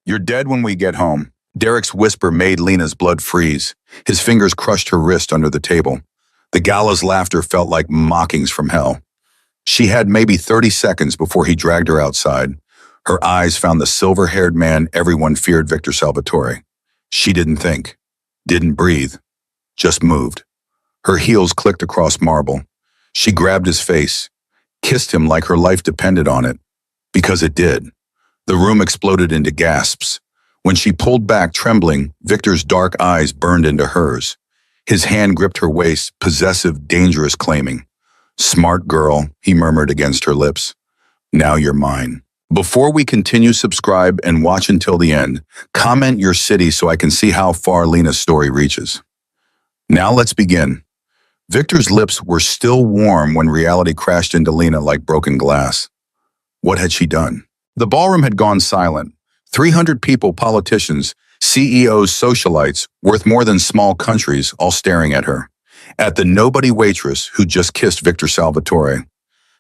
You're dead when we get home. Derek's whisper made Lena's blood freeze. His fingers crushed her wrist under the table. The gala's laughter felt like mockings from hell. She had maybe 30 seconds before he dragged her outside. Her eyes found the silver-haired man everyone feared, Victor Salvatore. She didn't think, didn't breathe, just moved. Her heels clicked across marble. She grabbed his face, kissed him like her life depended on it, because it did. The room exploded into gasps. When she pulled back, trembling, Victor's dark eyes burned into hers. His hand gripped her waist, possessive, dangerous, claiming. "Smart girl," he murmured against her lips. "Now you're mine." Before we continue, subscribe and watch until the end. Comment your city so I can see how far Lena's story reaches. Now let's begin. Victor's lips were still warm when reality crashed into Lena like broken glass. What had she done? The ballroom had gone silent. 300 people, politicians, CEOs, socialites, worth more than small countries, all staring at her. At the nobody waitress who just kissed Victor Salvatore.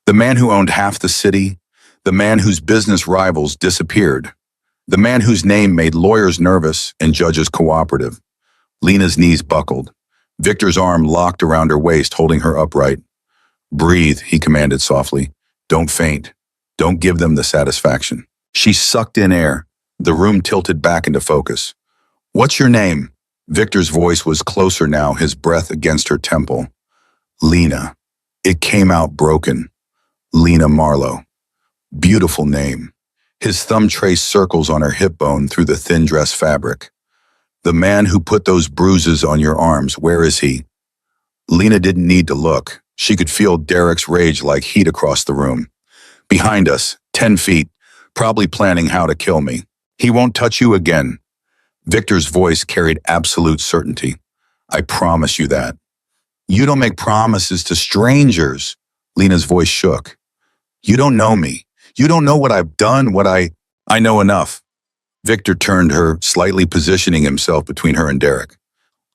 The man who owned half the city. The man whose business rivals disappeared. The man whose name made lawyers nervous and judges cooperative. Lena's knees buckled. Victor's arm locked around her waist, holding her upright. "Breathe," he commanded softly. "Don't faint. Don't give them the satisfaction." She sucked in air. The room tilted back into focus. "What's your name?" Victor's voice was closer now, his breath against her temple. "Lena." It came out broken. "Lena Marlowe." Beautiful name. His thumb traced circles on her hip bone through the thin dress fabric. "The man who put those bruises on your arms, where is he?" Lena didn't need to look. She could feel Derek's rage like heat across the room. "Behind us, 10 feet, probably planning how to kill me. He won't touch you again." Victor's voice carried absolute certainty. "I promise you that." "You don't make promises to strangers." Lena's voice shook. "You don't know me. You don't know what I've done, I know enough." Victor turned her, slightly positioning himself between her and Derek.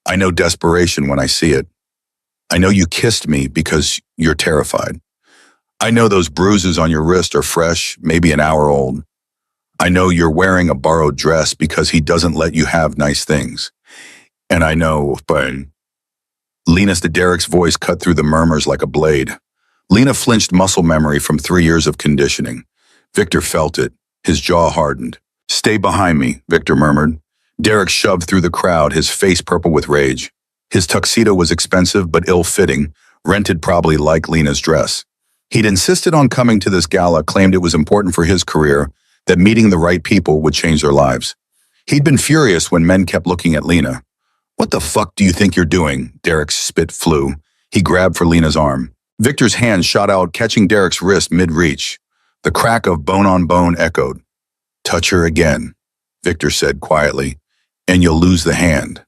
"I know desperation when I see it. I know you kissed me because you're terrified. I know those bruises on your wrist are fresh, maybe an hour old. I know you're wearing a borrowed dress because he doesn't let you have nice things. And I know, but..." Lena's to Derek's voice cut through the murmurs like a blade. Lena flinched, muscle memory from 3 years of conditioning. Victor felt it. His jaw hardened. "Stay behind me," Victor murmured. Derek shoved through the crowd, his face purple with rage. His tuxedo was expensive but ill-fitting, rented probably like Lena's dress. He'd insisted on coming to this gala, claimed it was important for his career, that meeting the right people would change their lives. He'd been furious when men kept looking at Lena. "What the fuck do you think you're doing?" Derek's spit flew. He grabbed for Lena's arm. Victor's hand shot out, catching Derek's wrist mid-reach. The crack of bone on bone echoed. "Touch her again," Victor said quietly, "and you'll lose the hand."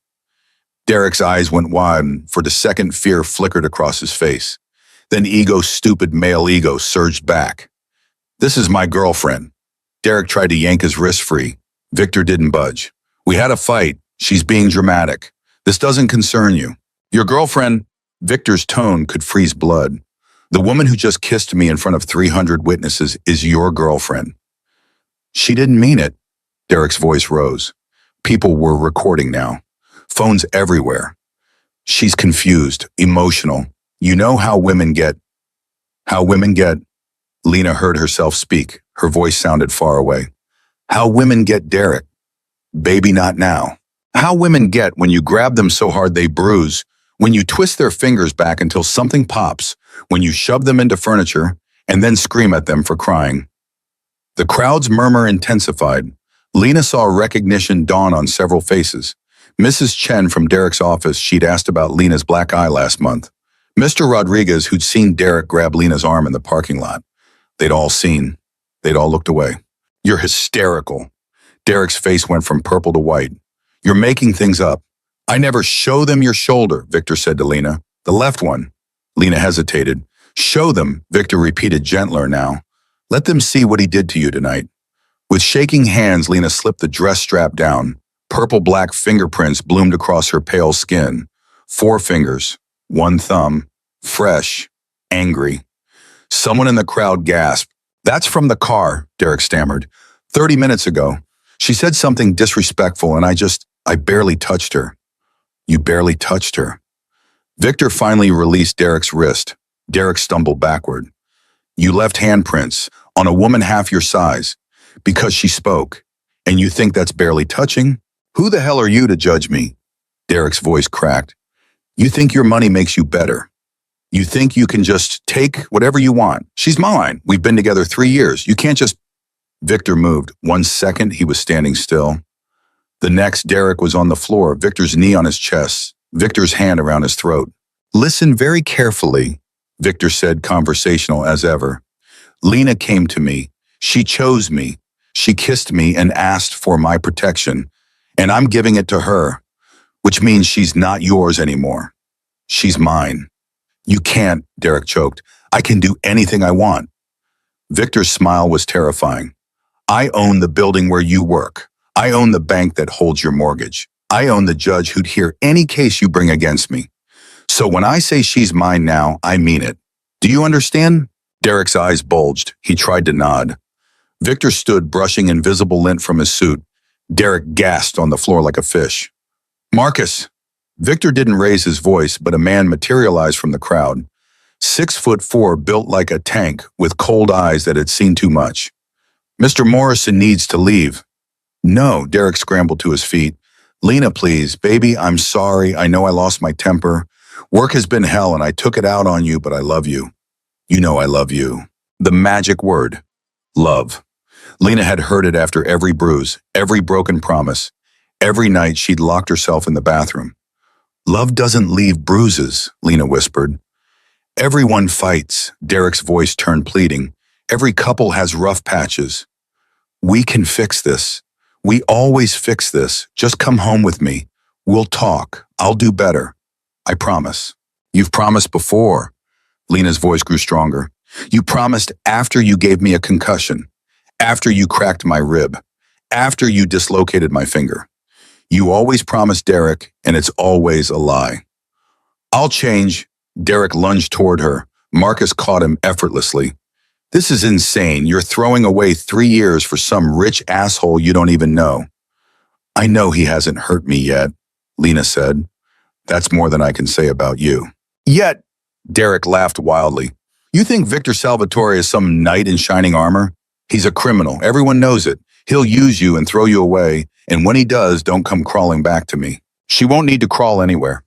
Derek's eyes went wide, and for the second fear flickered across his face. Then stupid male ego surged back. "This is my girlfriend." Derek tried to yank his wrist free. Victor didn't budge. "We had a fight. She's being dramatic. This doesn't concern you. Your girlfriend..." Victor's tone could freeze blood. "The woman who just kissed me in front of 300 witnesses is your girlfriend." "She didn't mean it." Derek's voice rose. People were recording now. Phones everywhere. "She's confused, emotional. You know how women get." "How women get..." Lena heard herself speak. Her voice sounded far away. "How women get, Derek. Baby, not now. How women get when you grab them so hard they bruise, when you twist their fingers back until something pops, when you shove them into furniture and then scream at them for crying." The crowd's murmur intensified. Lena saw recognition dawn on several faces. Mrs. Chen from Derek's office, she'd asked about Lena's black eye last month. Mr. Rodriguez, who'd seen Derek grab Lena's arm in the parking lot. They'd all seen. They'd all looked away. "You're hysterical." Derek's face went from purple to white. "You're making things up." "I never show them your shoulder," Victor said to Lena. "The left one." Lena hesitated. "Show them," Victor repeated gentler now. "Let them see what he did to you tonight." With shaking hands, Lena slipped the dress strap down. Purple-black fingerprints bloomed across her pale skin. 4 fingers, 1 thumb, fresh, angry. Someone in the crowd gasped. "That's from the car," Derek stammered. "30 minutes ago. She said something disrespectful and I barely touched her. You barely touched her. Victor finally released Derek's wrist. Derek stumbled backward. You left handprints on a woman half your size because she spoke. And you think that's barely touching? Who the hell are you to judge me? Derek's voice cracked. You think your money makes you better. You think you can just take whatever you want. She's mine. We've been together 3 years. You can't just... Victor moved. 1 second, he was standing still. The next, Derek was on the floor, Victor's knee on his chest, Victor's hand around his throat. Listen very carefully, Victor said, conversational as ever. Lena came to me. She chose me. She kissed me and asked for my protection. And I'm giving it to her, which means she's not yours anymore. She's mine. You can't, Derek choked. I can do anything I want. Victor's smile was terrifying. I own the building where you work. I own the bank that holds your mortgage. I own the judge who'd hear any case you bring against me. So when I say she's mine now, I mean it. Do you understand? Derek's eyes bulged. He tried to nod. Victor stood brushing invisible lint from his suit. Derek gasped on the floor like a fish. Marcus! Victor didn't raise his voice, but a man materialized from the crowd. 6'4", built like a tank, with cold eyes that had seen too much. Mr. Morrison needs to leave. No, Derek scrambled to his feet. Lena, please, baby, I'm sorry. I know I lost my temper. Work has been hell and I took it out on you, but I love you. You know I love you. The magic word. Love. Lena had heard it after every bruise, every broken promise. Every night she'd locked herself in the bathroom. Love doesn't leave bruises, Lena whispered. Everyone fights, Derek's voice turned pleading. Every couple has rough patches. We can fix this. We always fix this. Just come home with me. We'll talk. I'll do better. I promise. You've promised before. Lena's voice grew stronger. You promised after you gave me a concussion, after you cracked my rib, after you dislocated my finger. You always promise, Derek, and it's always a lie. I'll change. Derek lunged toward her. Marcus caught him effortlessly. This is insane. You're throwing away 3 years for some rich asshole you don't even know. I know he hasn't hurt me yet, Lena said. That's more than I can say about you. Yet, Derek laughed wildly. You think Victor Salvatore is some knight in shining armor? He's a criminal. Everyone knows it. He'll use you and throw you away, and when he does, don't come crawling back to me. She won't need to crawl anywhere.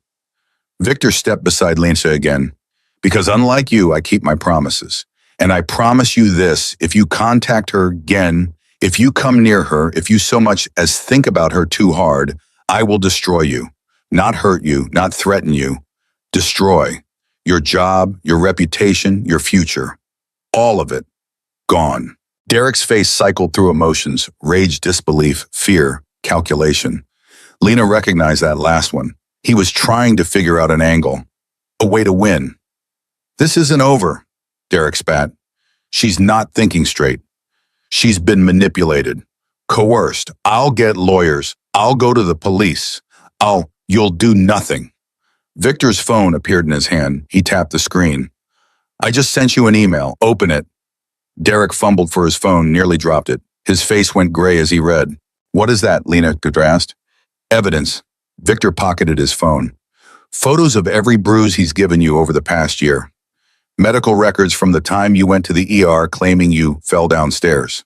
Victor stepped beside Lena again. Because unlike you, I keep my promises. And I promise you this, if you contact her again, if you come near her, if you so much as think about her too hard, I will destroy you. Not hurt you, not threaten you. Destroy. Your job, your reputation, your future. All of it. Gone. Derek's face cycled through emotions, rage, disbelief, fear, calculation. Lena recognized that last one. He was trying to figure out an angle, a way to win. This isn't over, Derek spat. She's not thinking straight. She's been manipulated, coerced. I'll get lawyers. I'll go to the police. You'll do nothing. Victor's phone appeared in his hand. He tapped the screen. I just sent you an email. Open it. Derek fumbled for his phone, nearly dropped it. His face went gray as he read. What is that? Lena asked. Evidence. Victor pocketed his phone. Photos of every bruise he's given you over the past year. Medical records from the time you went to the ER claiming you fell downstairs.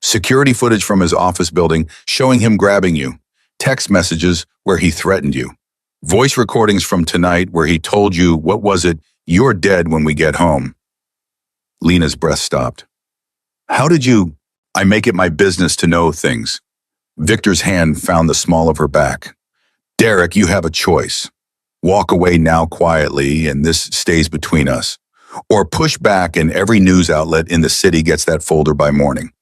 Security footage from his office building showing him grabbing you. Text messages where he threatened you. Voice recordings from tonight where he told you, what was it? You're dead when we get home. Lena's breath stopped. How did you? I make it my business to know things. Victor's hand found the small of her back. Derek, you have a choice. Walk away now quietly and this stays between us. Or push back and every news outlet in the city gets that folder by morning.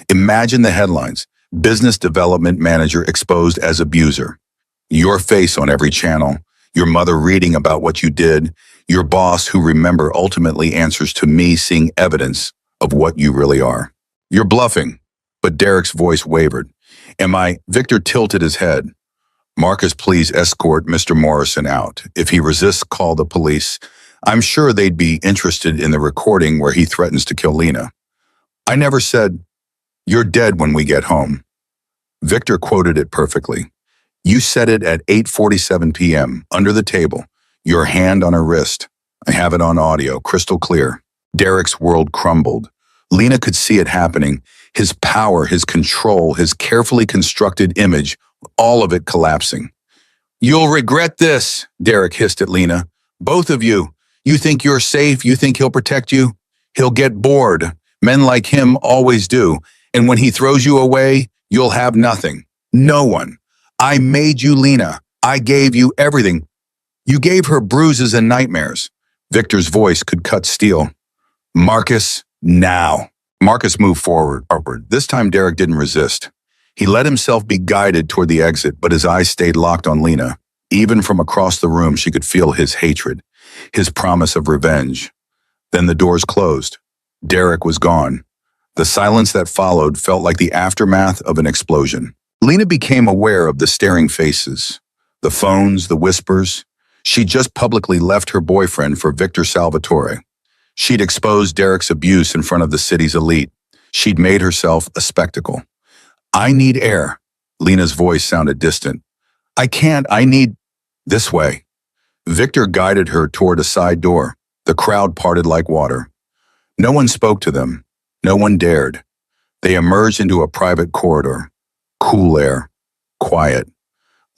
Imagine the headlines. Business development manager exposed as abuser. Your face on every channel. Your mother reading about what you did. Your boss who remember ultimately answers to me seeing evidence of what you really are. You're bluffing. But Derek's voice wavered. Am I? Victor tilted his head. Marcus, please escort Mr. Morrison out. If he resists, call the police. I'm sure they'd be interested in the recording where he threatens to kill Lena. I never said, you're dead when we get home. Victor quoted it perfectly. You said it at 8:47 p.m., under the table, your hand on her wrist. I have it on audio, crystal clear. Derek's world crumbled. Lena could see it happening. His power, his control, his carefully constructed image, all of it collapsing. You'll regret this, Derek hissed at Lena. Both of you. You think you're safe? You think he'll protect you? He'll get bored. Men like him always do. And when he throws you away, you'll have nothing. No one. I made you, Lena. I gave you everything. You gave her bruises and nightmares. Victor's voice could cut steel. Marcus, now. Marcus moved forward. This time Derek didn't resist. He let himself be guided toward the exit, but his eyes stayed locked on Lena. Even from across the room, she could feel his hatred, his promise of revenge. Then the doors closed. Derek was gone. The silence that followed felt like the aftermath of an explosion. Lena became aware of the staring faces, the phones, the whispers. She'd just publicly left her boyfriend for Victor Salvatore. She'd exposed Derek's abuse in front of the city's elite. She'd made herself a spectacle. I need air. Lena's voice sounded distant. I can't, I need this way. Victor guided her toward a side door. The crowd parted like water. No one spoke to them. No one dared. They emerged into a private corridor. Cool air. Quiet.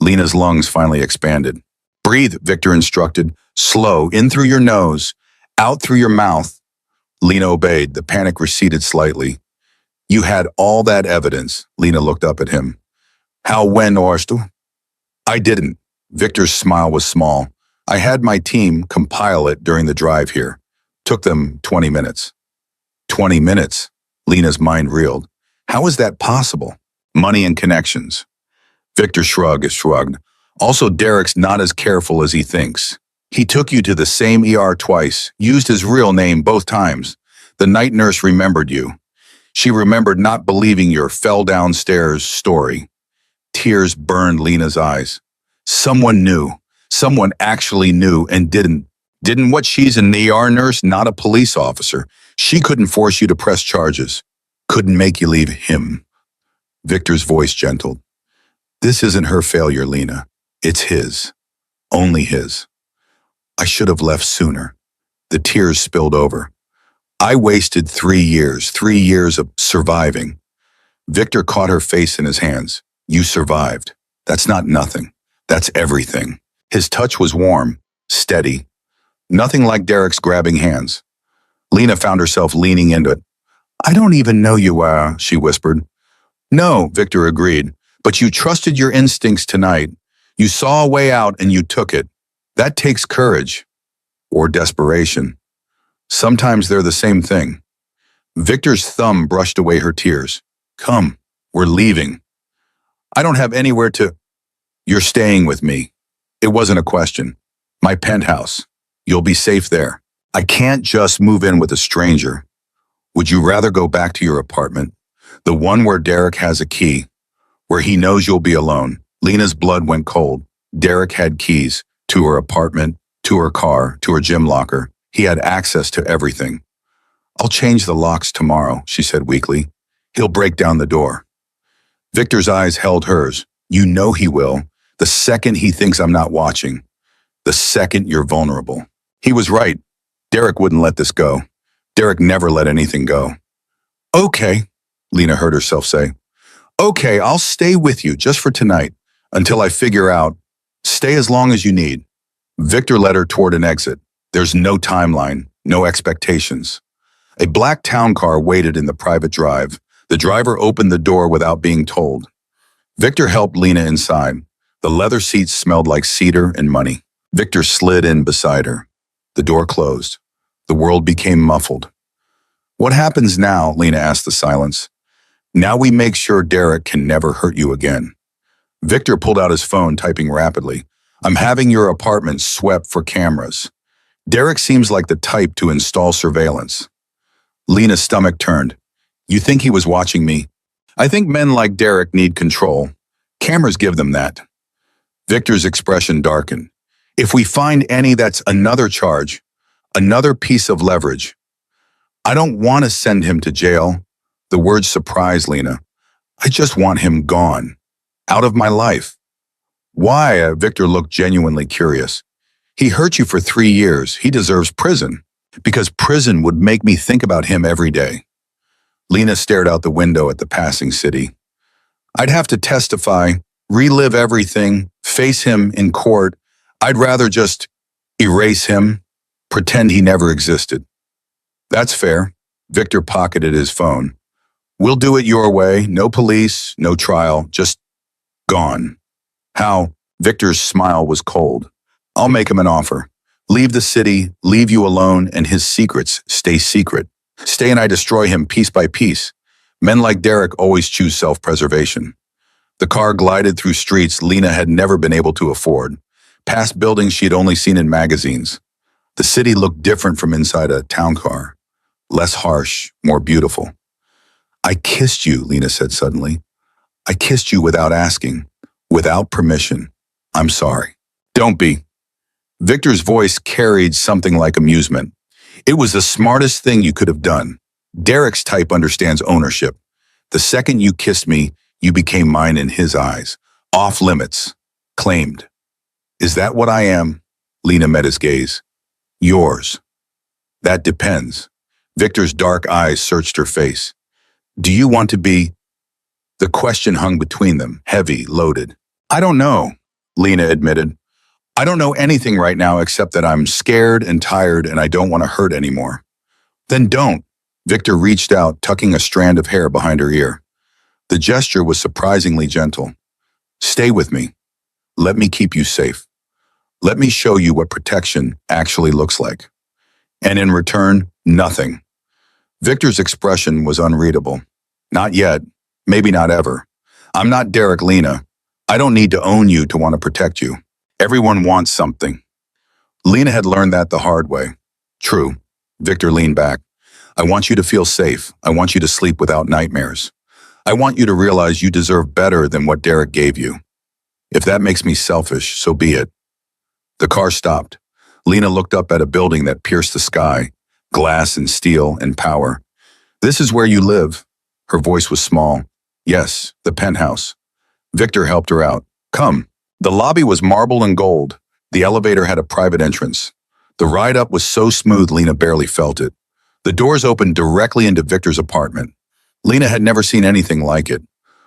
Lena's lungs finally expanded. Breathe, Victor instructed. Slow, in through your nose, out through your mouth. Lena obeyed. The panic receded slightly. You had all that evidence. Lena looked up at him. How when, Orstu? I didn't. Victor's smile was small. I had my team compile it during the drive here. Took them 20 minutes. 20 minutes? Lena's mind reeled. How is that possible? Money and connections. Victor shrugged. Also, Derek's not as careful as he thinks. He took you to the same ER twice, used his real name both times. The night nurse remembered you. She remembered not believing your fell downstairs story. Tears burned Lena's eyes. Someone knew. Someone actually knew and didn't. Didn't what? She's an ER nurse, not a police officer. She couldn't force you to press charges. Couldn't make you leave him. Victor's voice gentled. This isn't her failure, Lena. It's his. Only his. I should have left sooner. The tears spilled over. I wasted 3 years of surviving. Victor caught her face in his hands. You survived. That's not nothing. That's everything. His touch was warm, steady. Nothing like Derek's grabbing hands. Lena found herself leaning into it. I don't even know you, she whispered. No, Victor agreed, but you trusted your instincts tonight. You saw a way out and you took it. That takes courage. Or desperation. Sometimes they're the same thing. Victor's thumb brushed away her tears. Come, we're leaving. I don't have anywhere to... You're staying with me. It wasn't a question. My penthouse. You'll be safe there. I can't just move in with a stranger. Would you rather go back to your apartment? The one where Derek has a key. Where he knows you'll be alone. Lena's blood went cold. Derek had keys to her apartment, to her car, to her gym locker. He had access to everything. I'll change the locks tomorrow, she said weakly. He'll break down the door. Victor's eyes held hers. You know he will. The second he thinks I'm not watching. The second you're vulnerable. He was right. Derek wouldn't let this go. Derek never let anything go. Okay, Lena heard herself say. Okay, I'll stay with you just for tonight, until I figure out. Stay as long as you need. Victor led her toward an exit. There's no timeline, no expectations. A black town car waited in the private drive. The driver opened the door without being told. Victor helped Lena inside. The leather seats smelled like cedar and money. Victor slid in beside her. The door closed. The world became muffled. What happens now? Lena asked the silence. Now we make sure Derek can never hurt you again. Victor pulled out his phone, typing rapidly. I'm having your apartment swept for cameras. Derek seems like the type to install surveillance. Lena's stomach turned. You think he was watching me? I think men like Derek need control. Cameras give them that. Victor's expression darkened. If we find any, that's another charge, another piece of leverage. I don't want to send him to jail. The words surprised Lena. I just want him gone. Out of my life. Why? Victor looked genuinely curious. He hurt you for 3 years. He deserves prison. Because prison would make me think about him every day. Lena stared out the window at the passing city. I'd have to testify, relive everything, face him in court. I'd rather just erase him, pretend he never existed. That's fair. Victor pocketed his phone. We'll do it your way. No police, no trial, just gone. How? Victor's smile was cold. I'll make him an offer. Leave the city, leave you alone, and his secrets stay secret. Stay and I destroy him piece by piece. Men like Derek always choose self-preservation. The car glided through streets Lena had never been able to afford, past buildings she had only seen in magazines. The city looked different from inside a town car. Less harsh, more beautiful. I kissed you, Lena said suddenly. I kissed you without asking, without permission. I'm sorry. Don't be. Victor's voice carried something like amusement. It was the smartest thing you could have done. Derek's type understands ownership. The second you kissed me, you became mine in his eyes. Off limits. Claimed. Is that what I am? Lena met his gaze. Yours. That depends. Victor's dark eyes searched her face. Do you want to be? The question hung between them, heavy, loaded. I don't know, Lena admitted. I don't know anything right now except that I'm scared and tired and I don't want to hurt anymore. Then don't. Victor reached out, tucking a strand of hair behind her ear. The gesture was surprisingly gentle. Stay with me. Let me keep you safe. Let me show you what protection actually looks like. And in return, nothing. Victor's expression was unreadable. Not yet. Maybe not ever. I'm not Derek, Lena. I don't need to own you to want to protect you. Everyone wants something. Lena had learned that the hard way. True. Victor leaned back. I want you to feel safe. I want you to sleep without nightmares. I want you to realize you deserve better than what Derek gave you. If that makes me selfish, so be it. The car stopped. Lena looked up at a building that pierced the sky, glass and steel and power. This is where you live. Her voice was small. Yes, the penthouse. Victor helped her out. Come. The lobby was marble and gold. The elevator had a private entrance. The ride up was so smooth Lena barely felt it. The doors opened directly into Victor's apartment. Lena had never seen anything like it.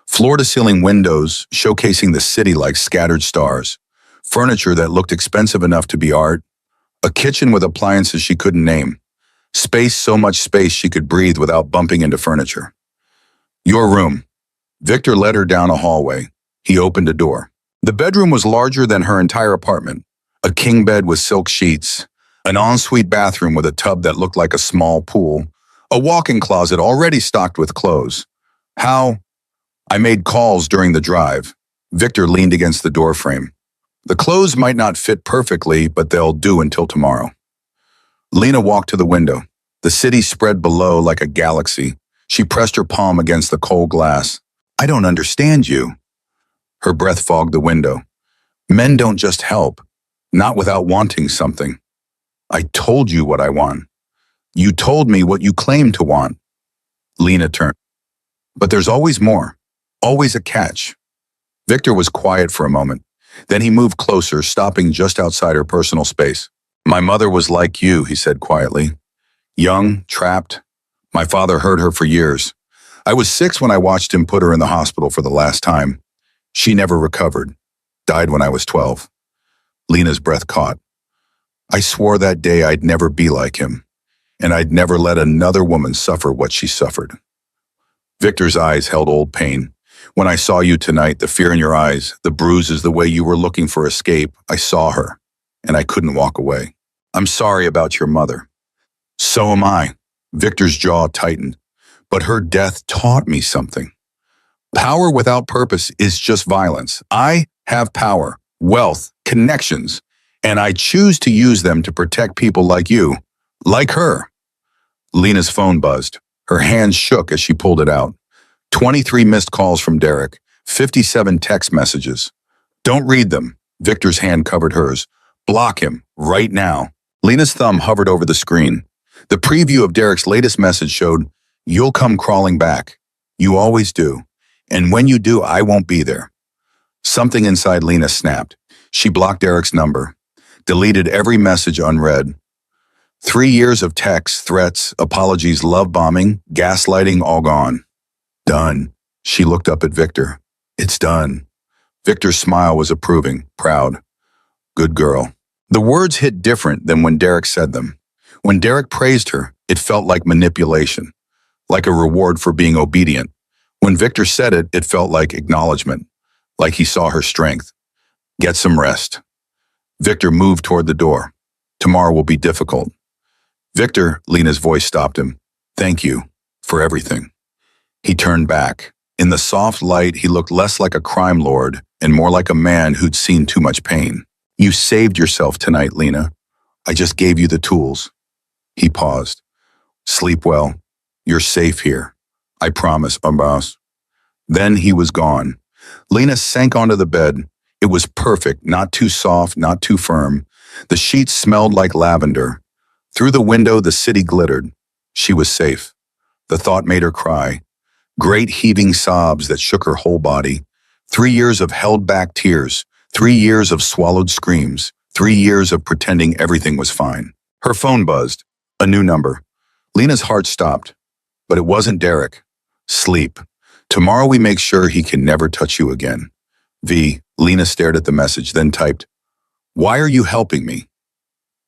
Floor-to-ceiling windows showcasing the city like scattered stars. Furniture that looked expensive enough to be art. A kitchen with appliances she couldn't name. Space, so much space she could breathe without bumping into furniture. Your room. Victor led her down a hallway. He opened a door. The bedroom was larger than her entire apartment. A king bed with silk sheets. An ensuite bathroom with a tub that looked like a small pool. A walk-in closet already stocked with clothes. How? I made calls during the drive. Victor leaned against the doorframe. The clothes might not fit perfectly, but they'll do until tomorrow. Lena walked to the window. The city spread below like a galaxy. She pressed her palm against the cold glass. I don't understand you. Her breath fogged the window. Men don't just help, not without wanting something. I told you what I want. You told me what you claim to want. Lena turned. But there's always more, always a catch. Victor was quiet for a moment. Then he moved closer, stopping just outside her personal space. My mother was like you, he said quietly. Young, trapped. My father hurt her for years. I was 6 when I watched him put her in the hospital for the last time. She never recovered. Died when I was 12. Lena's breath caught. I swore that day I'd never be like him, and I'd never let another woman suffer what she suffered. Victor's eyes held old pain. When I saw you tonight, the fear in your eyes, the bruises, the way you were looking for escape, I saw her, and I couldn't walk away. I'm sorry about your mother. So am I. Victor's jaw tightened. But her death taught me something. Power without purpose is just violence. I have power, wealth, connections, and I choose to use them to protect people like you, like her. Lena's phone buzzed. Her hands shook as she pulled it out. 23 missed calls from Derek, 57 text messages. Don't read them. Victor's hand covered hers. Block him, right now. Lena's thumb hovered over the screen. The preview of Derek's latest message showed, you'll come crawling back. You always do. And when you do, I won't be there. Something inside Lena snapped. She blocked Derek's number, deleted every message unread. 3 years of texts, threats, apologies, love bombing, gaslighting, all gone. Done. She looked up at Victor. It's done. Victor's smile was approving, proud. Good girl. The words hit different than when Derek said them. When Derek praised her, it felt like manipulation, like a reward for being obedient. When Victor said it, it felt like acknowledgement, like he saw her strength. Get some rest. Victor moved toward the door. Tomorrow will be difficult. Victor, Lena's voice stopped him. Thank you for everything. He turned back. In the soft light, he looked less like a crime lord and more like a man who'd seen too much pain. You saved yourself tonight, Lena. I just gave you the tools. He paused. Sleep well. You're safe here. I promise, boss. Then he was gone. Lena sank onto the bed. It was perfect, not too soft, not too firm. The sheets smelled like lavender. Through the window, the city glittered. She was safe. The thought made her cry. Great heaving sobs that shook her whole body. 3 years of held-back tears. 3 years of swallowed screams. 3 years of pretending everything was fine. Her phone buzzed. A new number. Lena's heart stopped. But it wasn't Derek. Sleep. Tomorrow we make sure he can never touch you again. V. Lena stared at the message, then typed, Why are you helping me?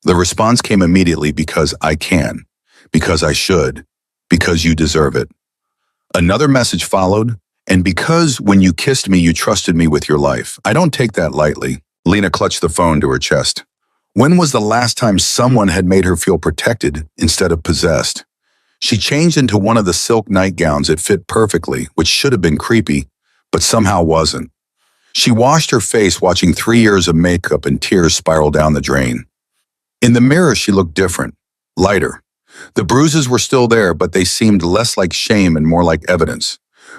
The response came immediately because I can, because I should, because you deserve it. Another message followed, and because when you kissed me, you trusted me with your life. I don't take that lightly. Lena clutched the phone to her chest. When was the last time someone had made her feel protected instead of possessed? She changed into one of the silk nightgowns that fit perfectly, which should have been creepy, but somehow wasn't. She washed her face, watching 3 years of makeup and tears spiral down the drain. In the mirror, she looked different, lighter. The bruises were still there, but they seemed less like shame and more like evidence,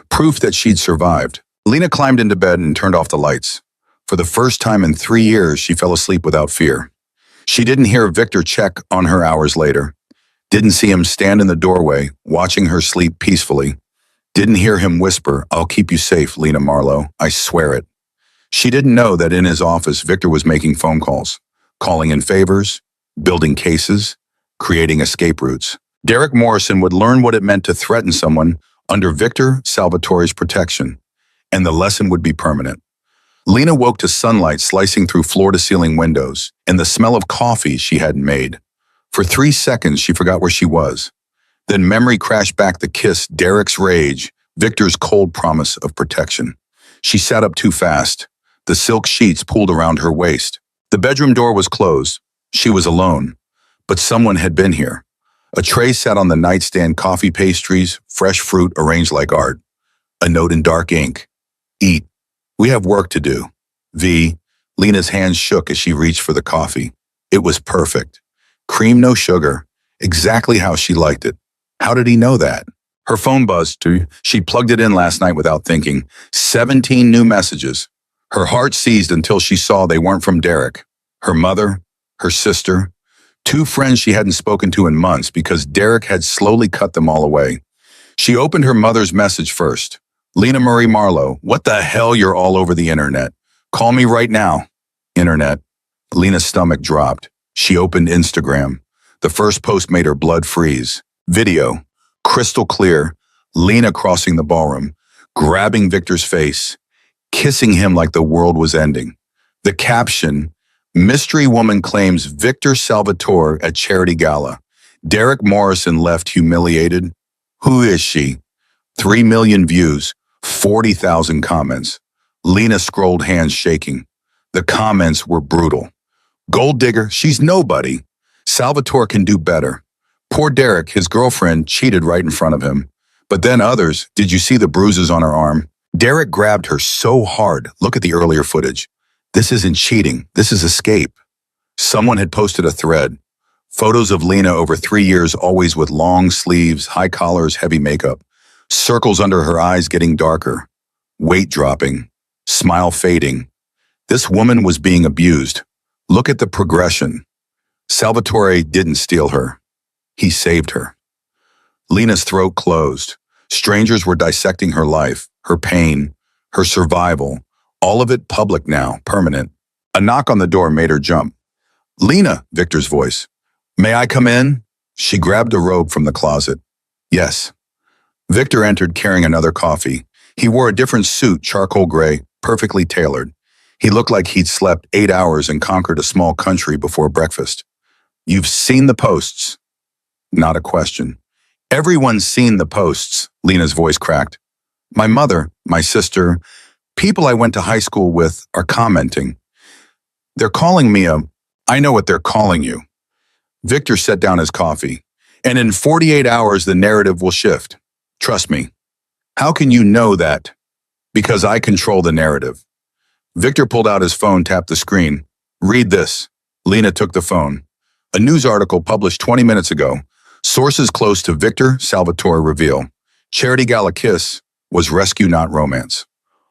proof that she'd survived. Lena climbed into bed and turned off the lights. For the first time in 3 years, she fell asleep without fear. She didn't hear Victor check on her hours later, didn't see him stand in the doorway, watching her sleep peacefully, didn't hear him whisper, I'll keep you safe, Lena Marlowe, I swear it. She didn't know that in his office, Victor was making phone calls, calling in favors, building cases, creating escape routes. Derek Morrison would learn what it meant to threaten someone under Victor Salvatore's protection, and the lesson would be permanent. Lena woke to sunlight slicing through floor-to-ceiling windows and the smell of coffee she hadn't made. For 3 seconds, she forgot where she was. Then memory crashed back the kiss, Derek's rage, Victor's cold promise of protection. She sat up too fast. The silk sheets pulled around her waist. The bedroom door was closed. She was alone. But someone had been here. A tray sat on the nightstand, coffee pastries, fresh fruit arranged like art. A note in dark ink. Eat. We have work to do. V. Lena's hands shook as she reached for the coffee. It was perfect. Cream, no sugar. Exactly how she liked it. How did he know that? Her phone buzzed too. She plugged it in last night without thinking. 17 new messages. Her heart seized until she saw they weren't from Derek. Her mother, her sister, 2 friends she hadn't spoken to in months because Derek had slowly cut them all away. She opened her mother's message first. Lena Marie Marlowe, what the hell, you're all over the internet. Call me right now. Internet. Lena's stomach dropped. She opened Instagram. The first post made her blood freeze. Video. Crystal clear. Lena crossing the ballroom, grabbing Victor's face, kissing him like the world was ending. The caption, Mystery woman claims Victor Salvatore at charity gala. Derek Morrison left humiliated. Who is she? 3 million views, 40,000 comments. Lena scrolled, hands shaking. The comments were brutal. Gold digger, she's nobody. Salvatore can do better. Poor Derek, his girlfriend, cheated right in front of him. But then others, did you see the bruises on her arm? Derek grabbed her so hard. Look at the earlier footage. This isn't cheating, this is escape. Someone had posted a thread. Photos of Lena over 3 years, always with long sleeves, high collars, heavy makeup. Circles under her eyes getting darker. Weight dropping. Smile fading. This woman was being abused. Look at the progression. Salvatore didn't steal her. He saved her. Lena's throat closed. Strangers were dissecting her life, her pain, her survival, all of it public now, permanent. A knock on the door made her jump. Lena, Victor's voice. May I come in? She grabbed a robe from the closet. Yes. Victor entered carrying another coffee. He wore a different suit, charcoal gray, perfectly tailored. He looked like he'd slept 8 hours and conquered a small country before breakfast. You've seen the posts. Not a question. Everyone's seen the posts, Lena's voice cracked. My mother, my sister, people I went to high school with are commenting. They're calling me I know what they're calling you. Victor set down his coffee. And in 48 hours, the narrative will shift. Trust me. How can you know that? Because I control the narrative. Victor pulled out his phone, tapped the screen. Read this. Lena took the phone. A news article published 20 minutes ago. Sources close to Victor Salvatore reveal. Charity Gala kiss was rescue, not romance.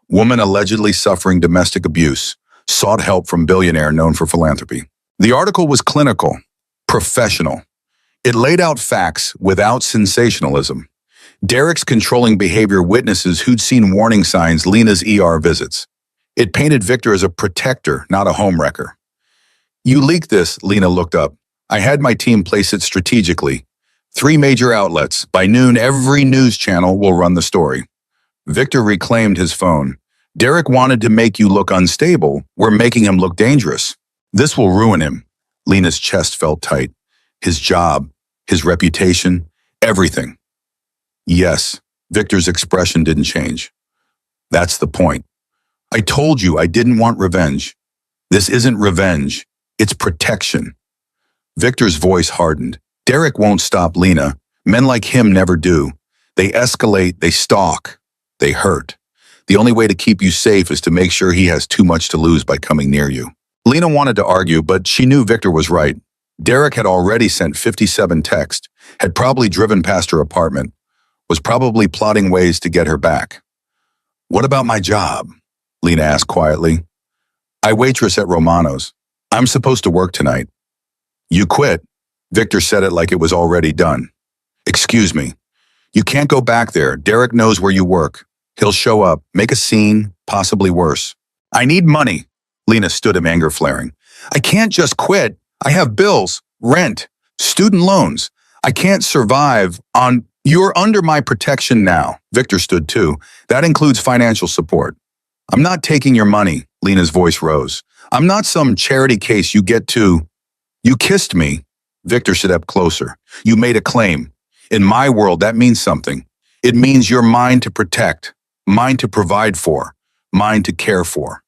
Woman allegedly suffering domestic abuse sought help from billionaire known for philanthropy. The article was clinical, professional. It laid out facts without sensationalism. Derek's controlling behavior witnesses who'd seen warning signs Lena's ER visits. It painted Victor as a protector, not a homewrecker. You leaked this, Lena looked up. I had my team place it strategically. 3 major outlets. By noon, every news channel will run the story. Victor reclaimed his phone. Derek wanted to make you look unstable. We're making him look dangerous. This will ruin him. Lena's chest felt tight. His job, his reputation, everything. Yes, Victor's expression didn't change. That's the point. I told you I didn't want revenge. This isn't revenge. It's protection. Victor's voice hardened. Derek won't stop Lena. Men like him never do. They escalate, they stalk, they hurt. The only way to keep you safe is to make sure he has too much to lose by coming near you. Lena wanted to argue, but she knew Victor was right. Derek had already sent 57 texts, had probably driven past her apartment, was probably plotting ways to get her back. What about my job? Lena asked quietly. I waitress at Romano's. I'm supposed to work tonight. You quit. Victor said it like it was already done. Excuse me. You can't go back there. Derek knows where you work. He'll show up, make a scene, possibly worse. I need money. Lena stood him, anger flaring. I can't just quit. I have bills, rent, student loans. I can't survive on... You're under my protection now. Victor stood too. That includes financial support. I'm not taking your money. Lena's voice rose. I'm not some charity case you get to... You kissed me. Victor stood up closer. You made a claim. In my world, that means something. It means you're mine to protect, mine to provide for, mine to care for.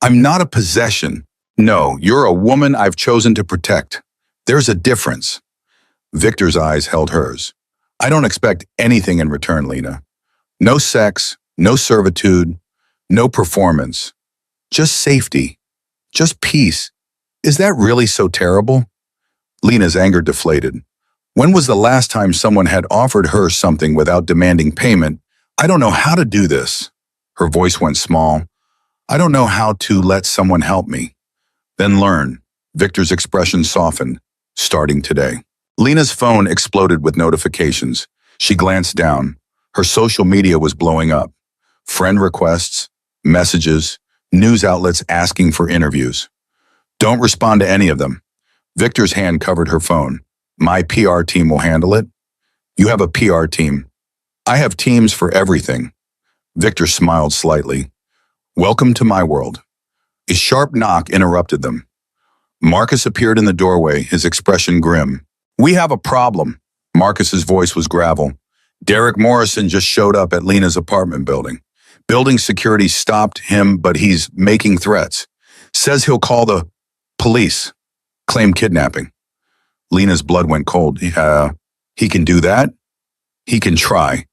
I'm not a possession. No, you're a woman I've chosen to protect. There's a difference. Victor's eyes held hers. I don't expect anything in return, Lena. No sex, no servitude, no performance. Just safety. Just peace. Is that really so terrible? Lena's anger deflated. When was the last time someone had offered her something without demanding payment? I don't know how to do this. Her voice went small. I don't know how to let someone help me. Then learn. Victor's expression softened, starting today. Lena's phone exploded with notifications. She glanced down. Her social media was blowing up. Friend requests, messages, news outlets asking for interviews. Don't respond to any of them. Victor's hand covered her phone. My PR team will handle it. You have a PR team. I have teams for everything. Victor smiled slightly. Welcome to my world. A sharp knock interrupted them. Marcus appeared in the doorway, his expression grim. We have a problem. Marcus's voice was gravel. Derek Morrison just showed up at Lena's apartment building. Building security stopped him, but he's making threats. Says he'll call the police. Claim kidnapping. Lena's blood went cold. He can do that? He can try.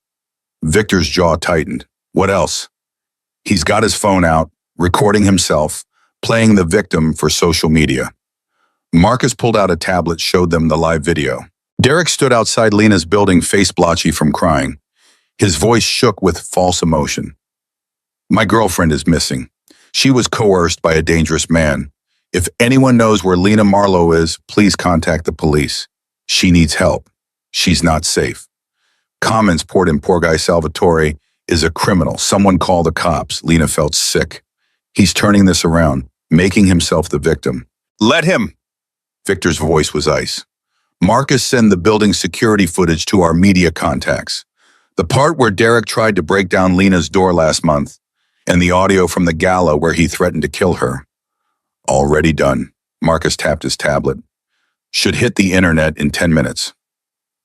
Victor's jaw tightened. What else? He's got his phone out, recording himself, playing the victim for social media. Marcus pulled out a tablet, showed them the live video. Derek stood outside Lena's building, face blotchy from crying. His voice shook with false emotion. My girlfriend is missing. She was coerced by a dangerous man. If anyone knows where Lena Marlowe is, please contact the police. She needs help. She's not safe. Comments poured in. Poor guy Salvatore is a criminal. Someone call the cops. Lena felt sick. He's turning this around, making himself the victim. Let him! Victor's voice was ice. Marcus, send the building security footage to our media contacts. The part where Derek tried to break down Lena's door last month, and the audio from the gala where he threatened to kill her. Already done. Marcus tapped his tablet. Should hit the internet in 10 minutes.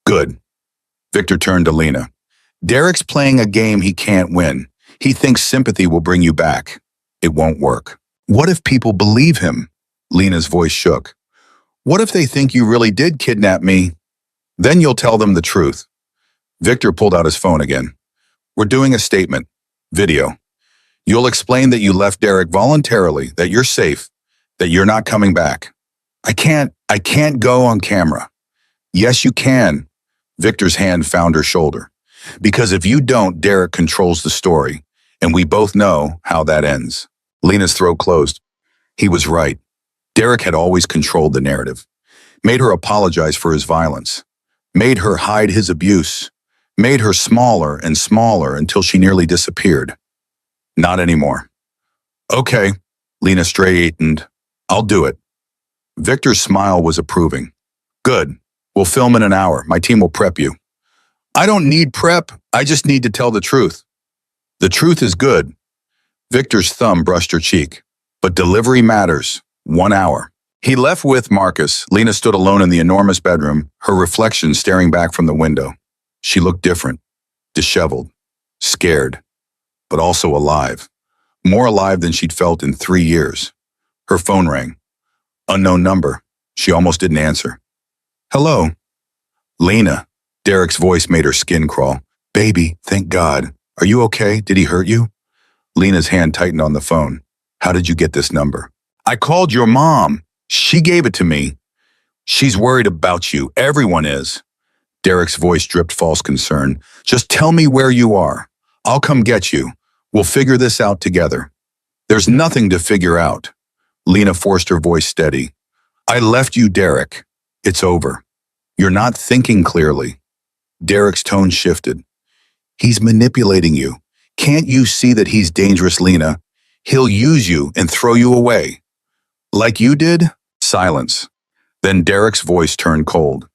Good. Victor turned to Lena. Derek's playing a game he can't win. He thinks sympathy will bring you back. It won't work. What if people believe him? Lena's voice shook. What if they think you really did kidnap me? Then you'll tell them the truth. Victor pulled out his phone again. We're doing a statement. Video. You'll explain that you left Derek voluntarily, that you're safe, that you're not coming back. I can't go on camera. Yes, you can. Victor's hand found her shoulder. Because if you don't, Derek controls the story, and we both know how that ends. Lena's throat closed. He was right. Derek had always controlled the narrative, made her apologize for his violence, made her hide his abuse, made her smaller and smaller until she nearly disappeared. Not anymore. Okay, Lena straightened. I'll do it. Victor's smile was approving. Good. We'll film in an hour. My team will prep you. I don't need prep. I just need to tell the truth. The truth is good. Victor's thumb brushed her cheek. But delivery matters. 1 hour. He left with Marcus. Lena stood alone in the enormous bedroom, her reflection staring back from the window. She looked different, disheveled, scared, but also alive. More alive than she'd felt in 3 years. Her phone rang. Unknown number. She almost didn't answer. Hello. Lena. Derek's voice made her skin crawl. Baby, thank God. Are you okay? Did he hurt you? Lena's hand tightened on the phone. How did you get this number? I called your mom. She gave it to me. She's worried about you. Everyone is. Derek's voice dripped false concern. Just tell me where you are. I'll come get you. We'll figure this out together. There's nothing to figure out. Lena forced her voice steady. I left you, Derek. It's over. You're not thinking clearly. Derek's tone shifted. He's manipulating you. Can't you see that he's dangerous, Lena? He'll use you and throw you away. Like you did? Silence. Then Derek's voice turned cold.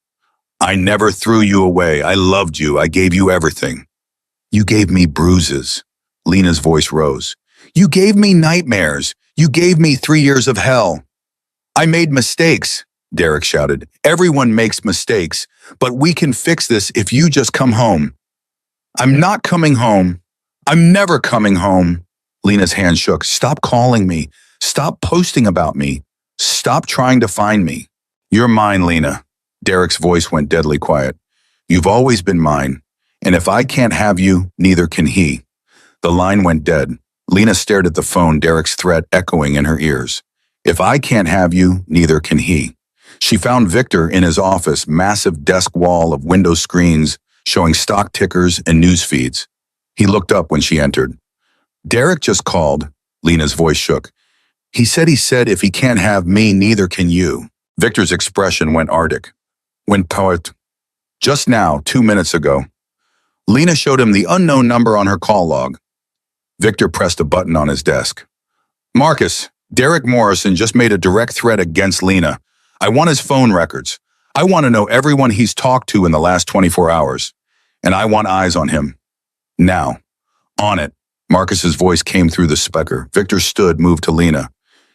I never threw you away. I loved you. I gave you everything. You gave me bruises. Lena's voice rose. You gave me nightmares. You gave me 3 years of hell. I made mistakes, Derek shouted. Everyone makes mistakes, but we can fix this if you just come home. I'm not coming home. I'm never coming home. Lena's hand shook. Stop calling me. Stop posting about me. Stop trying to find me. You're mine, Lena. Derek's voice went deadly quiet. You've always been mine, and if I can't have you, neither can he. The line went dead. Lena stared at the phone, Derek's threat echoing in her ears. If I can't have you, neither can he. She found Victor in his office, massive desk wall of window screens showing stock tickers and news feeds. He looked up when she entered. Derek just called. Lena's voice shook. He said if he can't have me, neither can you. Victor's expression went arctic. Went poet. Just now, 2 minutes ago. Lena showed him the unknown number on her call log. Victor pressed a button on his desk. Marcus, Derek Morrison just made a direct threat against Lena. I want his phone records. I want to know everyone he's talked to in the last 24 hours. And I want eyes on him. Now. On it. Marcus's voice came through the speaker. Victor stood, moved to Lena.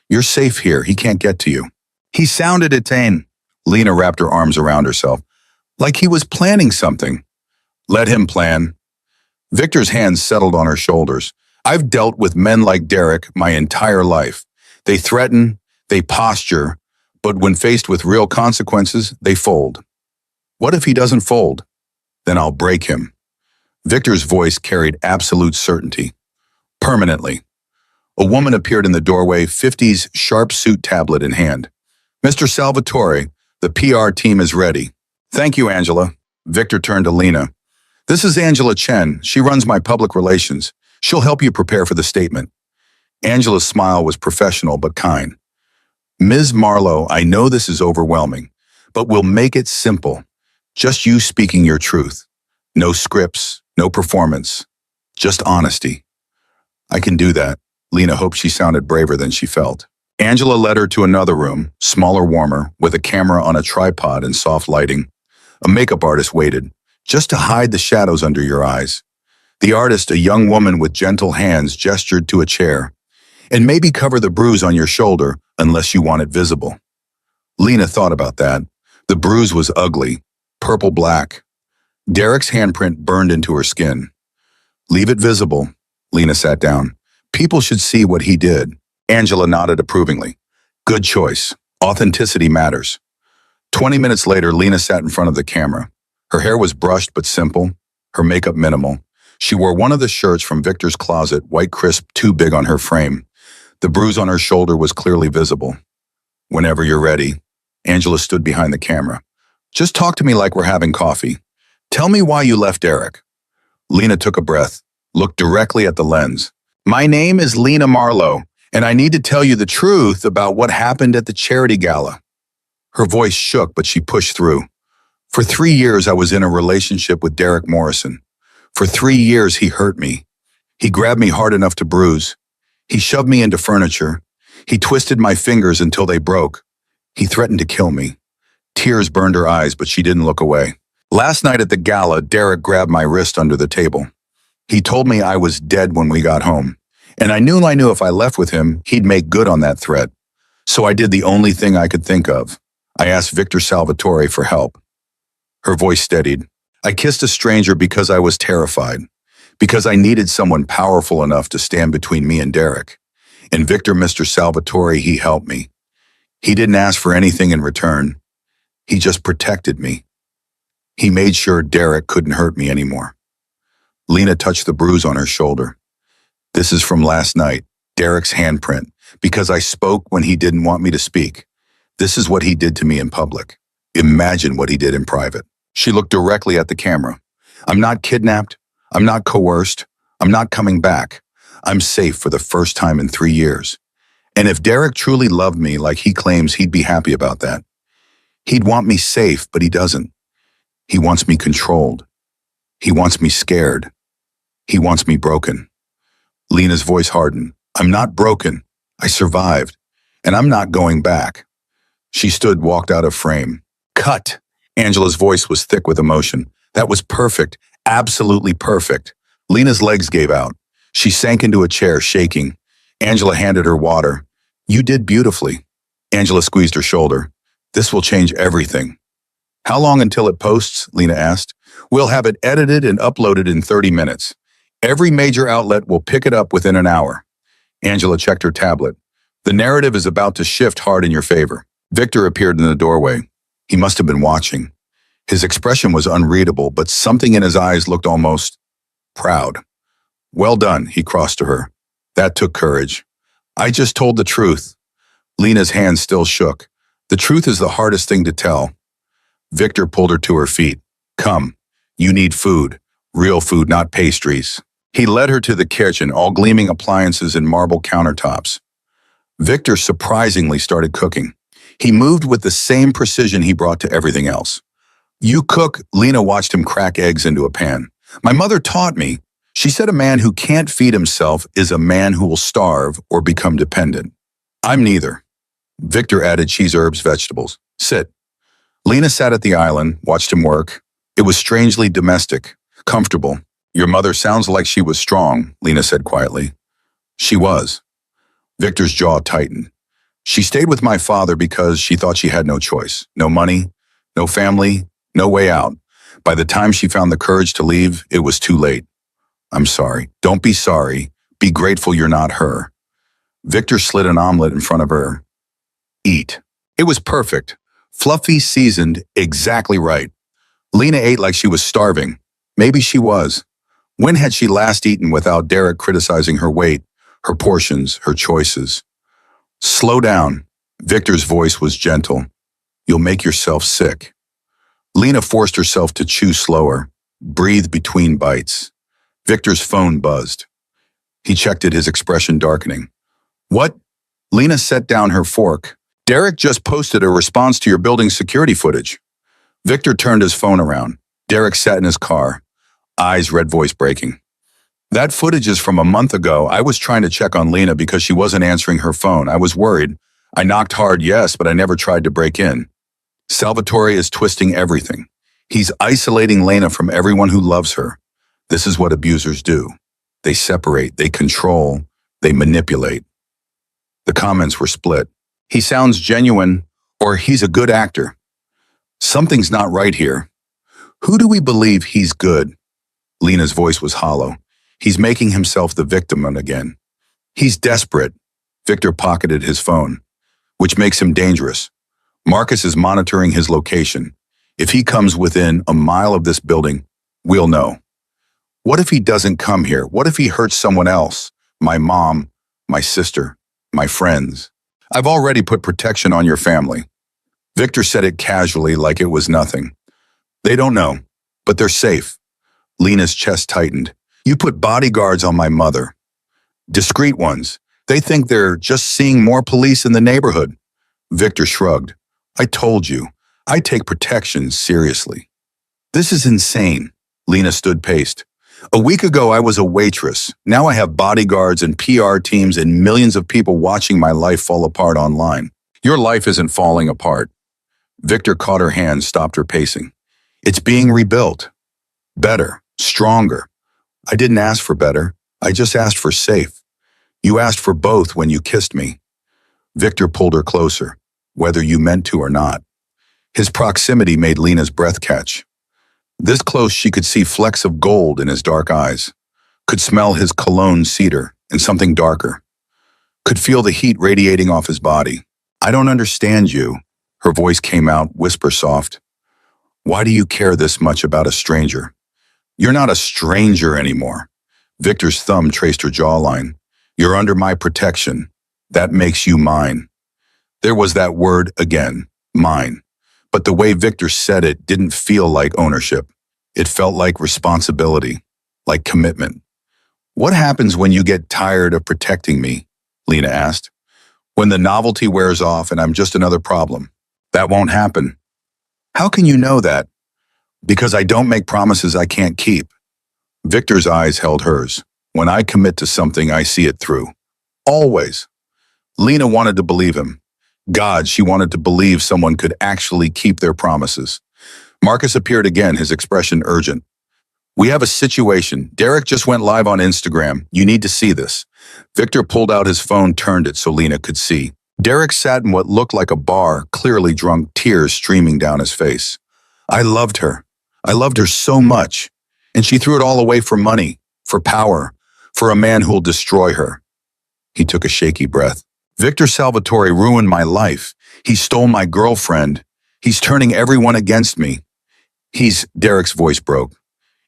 You're safe here. He can't get to you. He sounded insane. Lena wrapped her arms around herself, like he was planning something. Let him plan. Victor's hands settled on her shoulders. I've dealt with men like Derek my entire life. They threaten, they posture, but when faced with real consequences, they fold. What if he doesn't fold? Then I'll break him. Victor's voice carried absolute certainty. Permanently. A woman appeared in the doorway, 50's sharp suit tablet in hand. Mr. Salvatore, the PR team is ready. Thank you, Angela. Victor turned to Lena. This is Angela Chen. She runs my public relations. She'll help you prepare for the statement. Angela's smile was professional but kind. Ms. Marlowe, I know this is overwhelming, but we'll make it simple. Just you speaking your truth. No scripts, no performance, just honesty. I can do that. Lena hoped she sounded braver than she felt. Angela led her to another room, smaller, warmer, with a camera on a tripod and soft lighting. A makeup artist waited, just to hide the shadows under your eyes. The artist, a young woman with gentle hands, gestured to a chair. And maybe cover the bruise on your shoulder unless you want it visible. Lena thought about that. The bruise was ugly, purple-black. Derek's handprint burned into her skin. Leave it visible. Lena sat down. People should see what he did. Angela nodded approvingly. Good choice. Authenticity matters. 20 minutes later, Lena sat in front of the camera. Her hair was brushed but simple, her makeup minimal. She wore one of the shirts from Victor's closet, white crisp, too big on her frame. The bruise on her shoulder was clearly visible. Whenever you're ready. Angela stood behind the camera. Just talk to me like we're having coffee. Tell me why you left Derek. Lena took a breath, looked directly at the lens. My name is Lena Marlowe, and I need to tell you the truth about what happened at the charity gala. Her voice shook, but she pushed through. For 3 years, I was in a relationship with Derek Morrison. For 3 years, he hurt me. He grabbed me hard enough to bruise. He shoved me into furniture. He twisted my fingers until they broke. He threatened to kill me. Tears burned her eyes, but she didn't look away. Last night at the gala, Derek grabbed my wrist under the table. He told me I was dead when we got home, and I knew if I left with him, he'd make good on that threat. So I did the only thing I could think of. I asked Victor Salvatore for help. Her voice steadied. I kissed a stranger because I was terrified, because I needed someone powerful enough to stand between me and Derek. And Victor, Mr. Salvatore, he helped me. He didn't ask for anything in return. He just protected me. He made sure Derek couldn't hurt me anymore. Lena touched the bruise on her shoulder. This is from last night, Derek's handprint, because I spoke when he didn't want me to speak. This is what he did to me in public. Imagine what he did in private. She looked directly at the camera. I'm not kidnapped. I'm not coerced. I'm not coming back. I'm safe for the first time in 3 years. And if Derek truly loved me like he claims, he'd be happy about that. He'd want me safe, but he doesn't. He wants me controlled. He wants me scared. He wants me broken. Lena's voice hardened. I'm not broken. I survived. And I'm not going back. She stood, walked out of frame. Cut. Angela's voice was thick with emotion. That was perfect. Absolutely perfect. Lena's legs gave out. She sank into a chair, shaking. Angela handed her water. You did beautifully. Angela squeezed her shoulder. This will change everything. How long until it posts? Lena asked. We'll have it edited and uploaded in 30 minutes. Every major outlet will pick it up within an hour. Angela checked her tablet. The narrative is about to shift hard in your favor. Victor appeared in the doorway. He must have been watching. His expression was unreadable, but something in his eyes looked almost proud. Well done, he crossed to her. That took courage. I just told the truth. Lena's hand still shook. The truth is the hardest thing to tell. Victor pulled her to her feet. Come, you need food. Real food, not pastries. He led her to the kitchen, all gleaming appliances and marble countertops. Victor surprisingly started cooking. He moved with the same precision he brought to everything else. You cook, Lena watched him crack eggs into a pan. My mother taught me. She said a man who can't feed himself is a man who will starve or become dependent. I'm neither. Victor added cheese, herbs, vegetables. Sit. Lena sat at the island, watched him work. It was strangely domestic, comfortable. Your mother sounds like she was strong, Lena said quietly. She was. Victor's jaw tightened. She stayed with my father because she thought she had no choice. No money, no family, no way out. By the time she found the courage to leave, it was too late. I'm sorry. Don't be sorry. Be grateful you're not her. Victor slid an omelet in front of her. Eat. It was perfect. Fluffy, seasoned, exactly right. Lena ate like she was starving. Maybe she was. When had she last eaten without Derek criticizing her weight, her portions, her choices? Slow down. Victor's voice was gentle. You'll make yourself sick. Lena forced herself to chew slower, breathe between bites. Victor's phone buzzed. He checked it, his expression darkening. What? Lena set down her fork. Derek just posted a response to your building security footage. Victor turned his phone around. Derek sat in his car. eyes red, voice breaking. That footage is from a month ago. I was trying to check on Lena because she wasn't answering her phone. I was worried. I knocked hard, yes, but I never tried to break in. Salvatore is twisting everything. He's isolating Lena from everyone who loves her. This is what abusers do. They separate, they control, they manipulate. The comments were split. He sounds genuine, or he's a good actor. Something's not right here. Who do we believe he's good? Lena's voice was hollow. He's making himself the victim again. He's desperate. Victor pocketed his phone, which makes him dangerous. Marcus is monitoring his location. If he comes within a mile of this building, we'll know. What if he doesn't come here? What if he hurts someone else? My mom, my sister, my friends. I've already put protection on your family. Victor said it casually like it was nothing. They don't know, but they're safe. Lena's chest tightened. You put bodyguards on my mother. Discreet ones. They think they're just seeing more police in the neighborhood. Victor shrugged. I told you, I take protection seriously. This is insane. Lena stood paced. A week ago, I was a waitress. Now I have bodyguards and PR teams and millions of people watching my life fall apart online. Your life isn't falling apart. Victor caught her hand, stopped her pacing. It's being rebuilt. Better, stronger. I didn't ask for better. I just asked for safe. You asked for both when you kissed me. Victor pulled her closer, whether you meant to or not. His proximity made Lena's breath catch. This close, she could see flecks of gold in his dark eyes, could smell his cologne cedar and something darker, could feel the heat radiating off his body. I don't understand you. Her voice came out, whisper soft. Why do you care this much about a stranger? You're not a stranger anymore. Victor's thumb traced her jawline. You're under my protection. That makes you mine. There was that word again, mine. But the way Victor said it didn't feel like ownership. It felt like responsibility, like commitment. What happens when you get tired of protecting me? Lena asked. When the novelty wears off and I'm just another problem. That won't happen. How can you know that? Because I don't make promises I can't keep. Victor's eyes held hers. When I commit to something, I see it through. Always. Lena wanted to believe him. God, she wanted to believe someone could actually keep their promises. Marcus appeared again, his expression urgent. We have a situation. Derek just went live on Instagram. You need to see this. Victor pulled out his phone, turned it so Lena could see. Derek sat in what looked like a bar, clearly drunk, tears streaming down his face. I loved her. I loved her so much. And she threw it all away for money, for power, for a man who'll destroy her. He took a shaky breath. Victor Salvatore ruined my life. He stole my girlfriend. He's turning everyone against me. Derek's voice broke.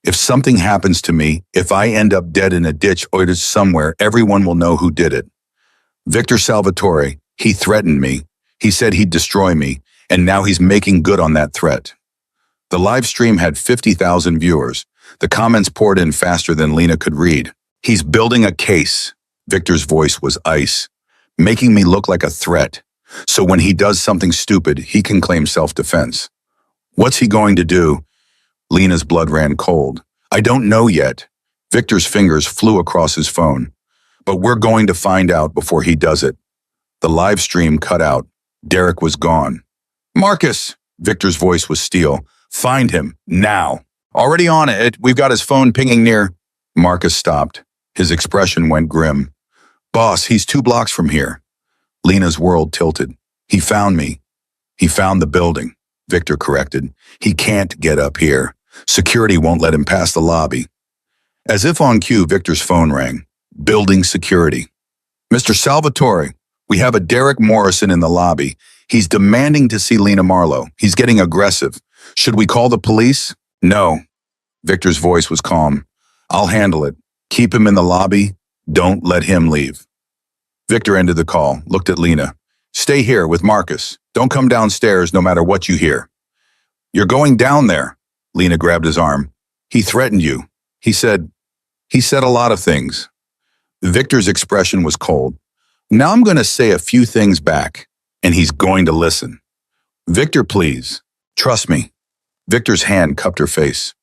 If something happens to me, if I end up dead in a ditch or somewhere, everyone will know who did it. Victor Salvatore, he threatened me. He said he'd destroy me, and now he's making good on that threat. The live stream had 50,000 viewers. The comments poured in faster than Lena could read. He's building a case. Victor's voice was ice, making me look like a threat. So when he does something stupid, he can claim self-defense. What's he going to do? Lena's blood ran cold. I don't know yet. Victor's fingers flew across his phone. But we're going to find out before he does it. The live stream cut out. Derek was gone. Marcus! Victor's voice was steel. Find him, now. Already on it. We've got his phone pinging near. Marcus stopped. His expression went grim. Boss, he's 2 blocks from here. Lena's world tilted. He found me. He found the building. Victor corrected. He can't get up here. Security won't let him pass the lobby. As if on cue, Victor's phone rang. Building security. Mr. Salvatore, we have a Derek Morrison in the lobby. He's demanding to see Lena Marlowe. He's getting aggressive. Should we call the police? No. Victor's voice was calm. I'll handle it. Keep him in the lobby. Don't let him leave. Victor ended the call, looked at Lena. Stay here with Marcus. Don't come downstairs no matter what you hear. You're going down there. Lena grabbed his arm. He threatened you. He said a lot of things. Victor's expression was cold. Now I'm going to say a few things back, and he's going to listen. Victor, please. Trust me. Victor's hand cupped her face.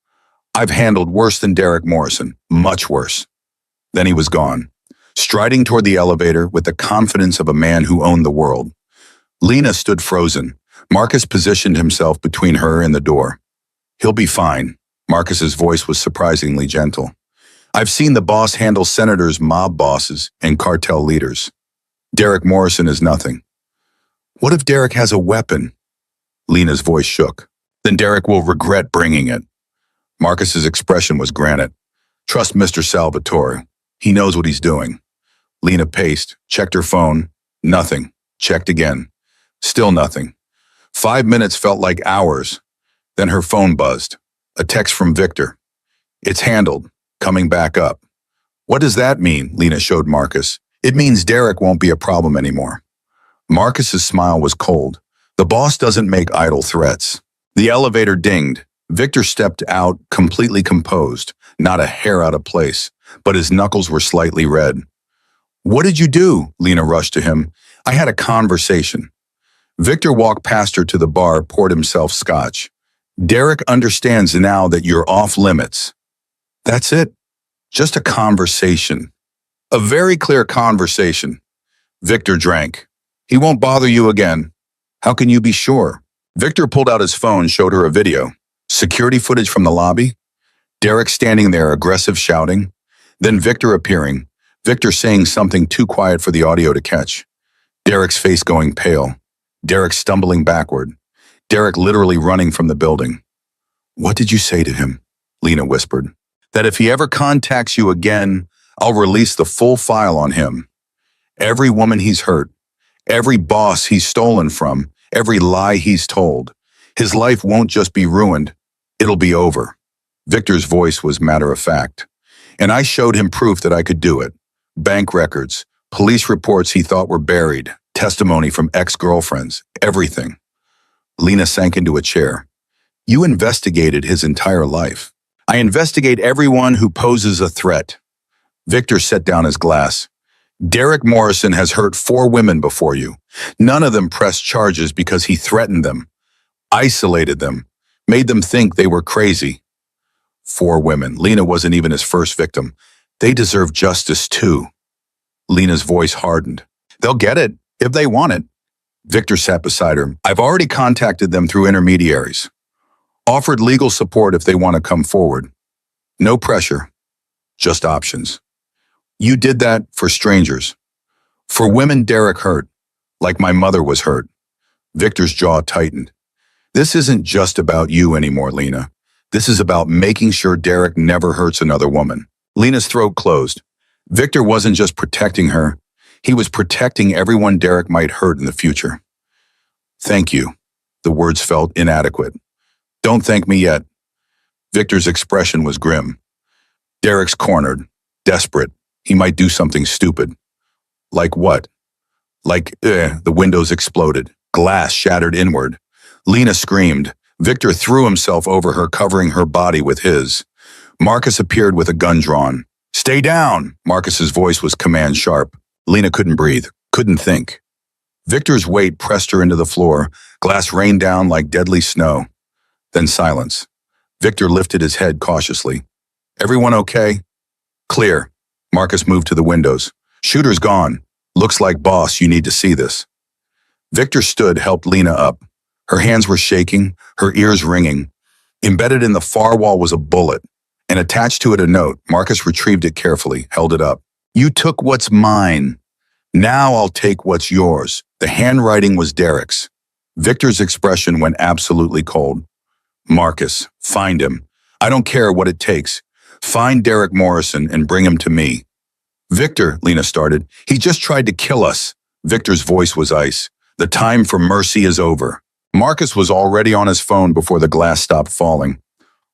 I've handled worse than Derek Morrison, much worse. Then he was gone, striding toward the elevator with the confidence of a man who owned the world. Lena stood frozen. Marcus positioned himself between her and the door. He'll be fine. Marcus's voice was surprisingly gentle. I've seen the boss handle senators, mob bosses, and cartel leaders. Derek Morrison is nothing. What if Derek has a weapon? Lena's voice shook. Then Derek will regret bringing it. Marcus's expression was granite. Trust Mr. Salvatore. He knows what he's doing. Lena paced, checked her phone. Nothing. Checked again. Still nothing. 5 minutes felt like hours. Then her phone buzzed. A text from Victor. It's handled. Coming back up. What does that mean? Lena showed Marcus. It means Derek won't be a problem anymore. Marcus's smile was cold. The boss doesn't make idle threats. The elevator dinged. Victor stepped out, completely composed, not a hair out of place, but his knuckles were slightly red. What did you do? Lena rushed to him. I had a conversation. Victor walked past her to the bar, poured himself scotch. Derek understands now that you're off limits. That's it. Just a conversation. A very clear conversation. Victor drank. He won't bother you again. How can you be sure? Victor pulled out his phone, showed her a video. Security footage from the lobby. Derek standing there, aggressive shouting. Then Victor appearing. Victor saying something too quiet for the audio to catch. Derek's face going pale. Derek stumbling backward. Derek literally running from the building. What did you say to him? Lena whispered. That if he ever contacts you again, I'll release the full file on him. Every woman he's hurt, every boss he's stolen from, every lie he's told. His life won't just be ruined, it'll be over. Victor's voice was matter of fact. And I showed him proof that I could do it. Bank records, police reports he thought were buried, testimony from ex-girlfriends, everything. Lena sank into a chair. You investigated his entire life. I investigate everyone who poses a threat. Victor set down his glass. Derek Morrison has hurt 4 women before you. None of them pressed charges because he threatened them, isolated them, made them think they were crazy. 4 women. Lena wasn't even his first victim. They deserve justice too. Lena's voice hardened. They'll get it if they want it. Victor sat beside her. I've already contacted them through intermediaries. Offered legal support if they want to come forward. No pressure, just options. You did that for strangers. For women Derek hurt, like my mother was hurt. Victor's jaw tightened. This isn't just about you anymore, Lena. This is about making sure Derek never hurts another woman. Lena's throat closed. Victor wasn't just protecting her. He was protecting everyone Derek might hurt in the future. Thank you. The words felt inadequate. Don't thank me yet. Victor's expression was grim. Derek's cornered, desperate. He might do something stupid. Like what? The windows exploded. Glass shattered inward. Lena screamed. Victor threw himself over her, covering her body with his. Marcus appeared with a gun drawn. Stay down! Marcus's voice was command sharp. Lena couldn't breathe, couldn't think. Victor's weight pressed her into the floor. Glass rained down like deadly snow. Then silence. Victor lifted his head cautiously. Everyone okay? Clear. Marcus moved to the windows. Shooter's gone. Looks like boss, you need to see this. Victor stood, helped Lena up. Her hands were shaking, her ears ringing. Embedded in the far wall was a bullet, and attached to it a note. Marcus retrieved it carefully, held it up. You took what's mine. Now I'll take what's yours. The handwriting was Derek's. Victor's expression went absolutely cold. Marcus, find him. I don't care what it takes. Find Derek Morrison and bring him to me. Victor, Lena started. He just tried to kill us. Victor's voice was ice. The time for mercy is over. Marcus was already on his phone before the glass stopped falling.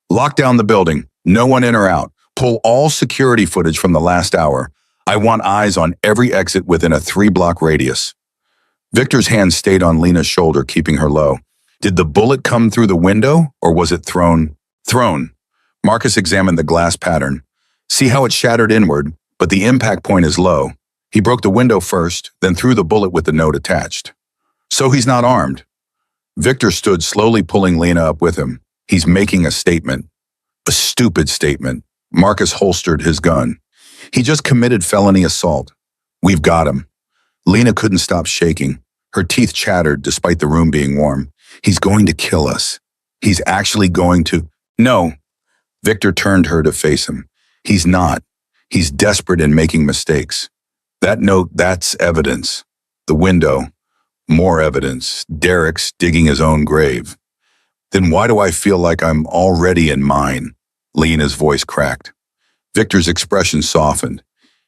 Lock down the building. No one in or out. Pull all security footage from the last hour. I want eyes on every exit within a 3-block radius. Victor's hand stayed on Lena's shoulder, keeping her low. Did the bullet come through the window, or was it thrown? Thrown. Marcus examined the glass pattern. See how it shattered inward, but the impact point is low. He broke the window first, then threw the bullet with the note attached. So he's not armed. Victor stood, slowly pulling Lena up with him. He's making a statement. A stupid statement. Marcus holstered his gun. He just committed felony assault. We've got him. Lena couldn't stop shaking. Her teeth chattered despite the room being warm. He's going to kill us. He's actually going to... No. Victor turned her to face him. He's not. He's desperate and making mistakes. That note, that's evidence. The window. More evidence. Derek's digging his own grave. Then why do I feel like I'm already in mine? Lena's voice cracked. Victor's expression softened.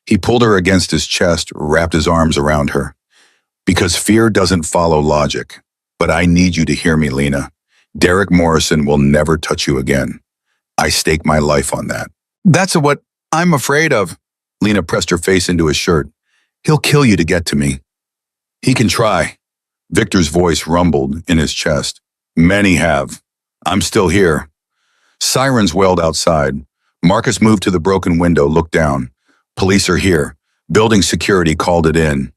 He pulled her against his chest, wrapped his arms around her. Because fear doesn't follow logic. But I need you to hear me, Lena. Derek Morrison will never touch you again. I stake my life on that. That's what I'm afraid of. Lena pressed her face into his shirt. He'll kill you to get to me. He can try. Victor's voice rumbled in his chest. Many have. I'm still here. Sirens wailed outside. Marcus moved to the broken window, looked down. Police are here. Building security called it in.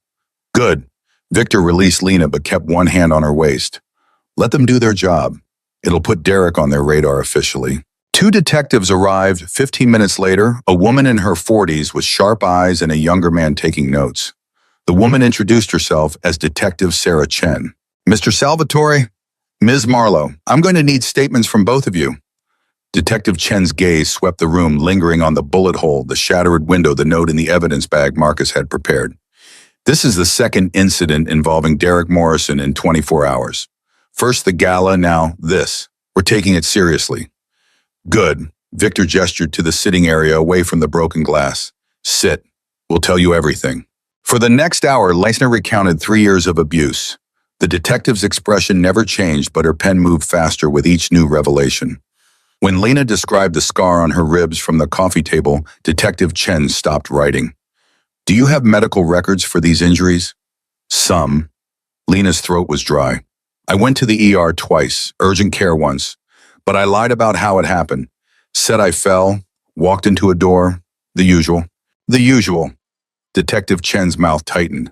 Good. Victor released Lena but kept one hand on her waist. Let them do their job. It'll put Derek on their radar officially. Two detectives arrived 15 minutes later, a woman in her 40s with sharp eyes and a younger man taking notes. The woman introduced herself as Detective Sarah Chen. Mr. Salvatore, Ms. Marlowe, I'm going to need statements from both of you. Detective Chen's gaze swept the room, lingering on the bullet hole, the shattered window, the note in the evidence bag Marcus had prepared. This is the second incident involving Derek Morrison in 24 hours. First the gala, now this. We're taking it seriously. Good. Victor gestured to the sitting area away from the broken glass. Sit. We'll tell you everything. For the next hour, Leisner recounted 3 years of abuse. The detective's expression never changed, but her pen moved faster with each new revelation. When Lena described the scar on her ribs from the coffee table, Detective Chen stopped writing. Do you have medical records for these injuries? Some. Lena's throat was dry. I went to the ER twice, urgent care once, but I lied about how it happened. Said I fell, walked into a door, the usual. The usual. Detective Chen's mouth tightened.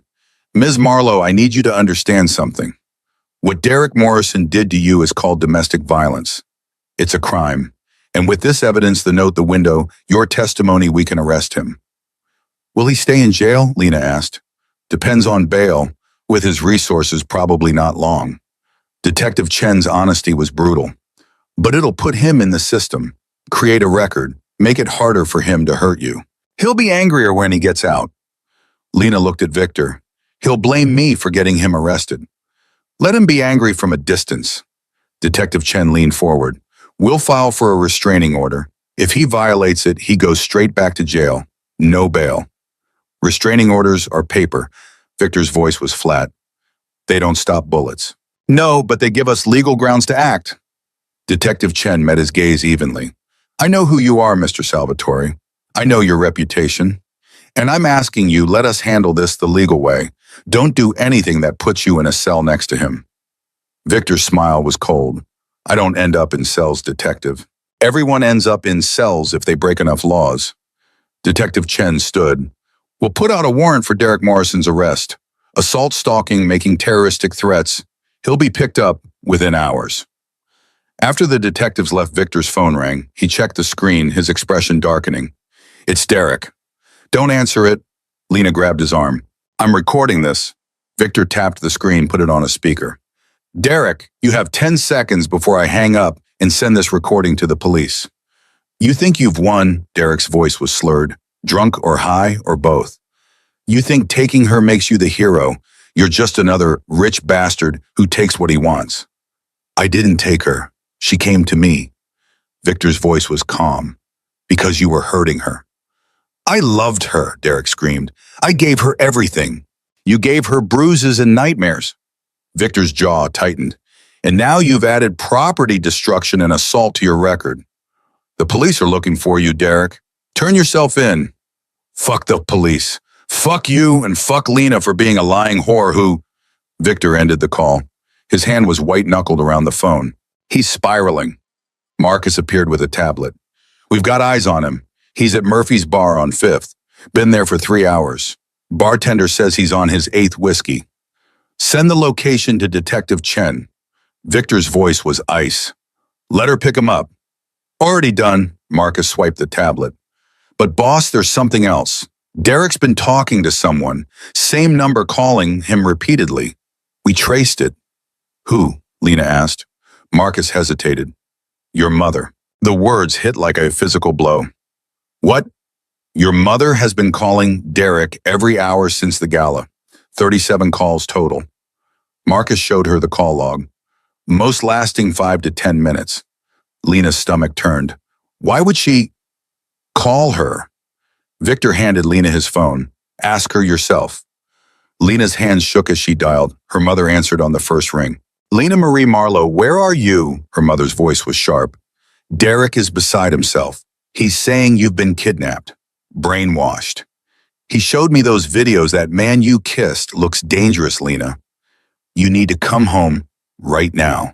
Ms. Marlowe, I need you to understand something. What Derek Morrison did to you is called domestic violence. It's a crime. And with this evidence, the note, the window, your testimony, we can arrest him. Will he stay in jail? Lena asked. Depends on bail. With his resources, probably not long. Detective Chen's honesty was brutal. But it'll put him in the system, create a record, make it harder for him to hurt you. He'll be angrier when he gets out. Lena looked at Victor. He'll blame me for getting him arrested. Let him be angry from a distance. Detective Chen leaned forward. We'll file for a restraining order. If he violates it, he goes straight back to jail. No bail. Restraining orders are paper. Victor's voice was flat. They don't stop bullets. No, but they give us legal grounds to act. Detective Chen met his gaze evenly. I know who you are, Mr. Salvatore. I know your reputation. And I'm asking you, let us handle this the legal way. Don't do anything that puts you in a cell next to him. Victor's smile was cold. I don't end up in cells, Detective. Everyone ends up in cells if they break enough laws. Detective Chen stood. We'll put out a warrant for Derek Morrison's arrest. Assault, stalking, making terroristic threats. He'll be picked up within hours. After the detectives left, Victor's phone rang. He checked the screen, his expression darkening. It's Derek. Don't answer it. Lena grabbed his arm. I'm recording this. Victor tapped the screen, put it on a speaker. Derek, you have 10 seconds before I hang up and send this recording to the police. You think you've won? Derek's voice was slurred. Drunk or high or both. You think taking her makes you the hero. You're just another rich bastard who takes what he wants. I didn't take her. She came to me. Victor's voice was calm. Because you were hurting her. I loved her, Derek screamed. I gave her everything. You gave her bruises and nightmares. Victor's jaw tightened. And now you've added property destruction and assault to your record. The police are looking for you, Derek. Turn yourself in. Fuck the police. Fuck you and fuck Lena for being a lying whore who... Victor ended the call. His hand was white-knuckled around the phone. He's spiraling. Marcus appeared with a tablet. We've got eyes on him. He's at Murphy's Bar on 5th. Been there for 3 hours. Bartender says he's on his 8th whiskey. Send the location to Detective Chen. Victor's voice was ice. Let her pick him up. Already done. Marcus swiped the tablet. But boss, there's something else. Derek's been talking to someone. Same number calling him repeatedly. We traced it. Who? Lena asked. Marcus hesitated. Your mother. The words hit like a physical blow. What? Your mother has been calling Derek every hour since the gala. 37 calls total. Marcus showed her the call log. Most lasting 5 to 10 minutes. Lena's stomach turned. Why would she call her? Victor handed Lena his phone. Ask her yourself. Lena's hands shook as she dialed. Her mother answered on the first ring. Lena Marie Marlowe, where are you? Her mother's voice was sharp. Derek is beside himself. He's saying you've been kidnapped. Brainwashed. He showed me those videos. That man you kissed looks dangerous, Lena. You need to come home right now.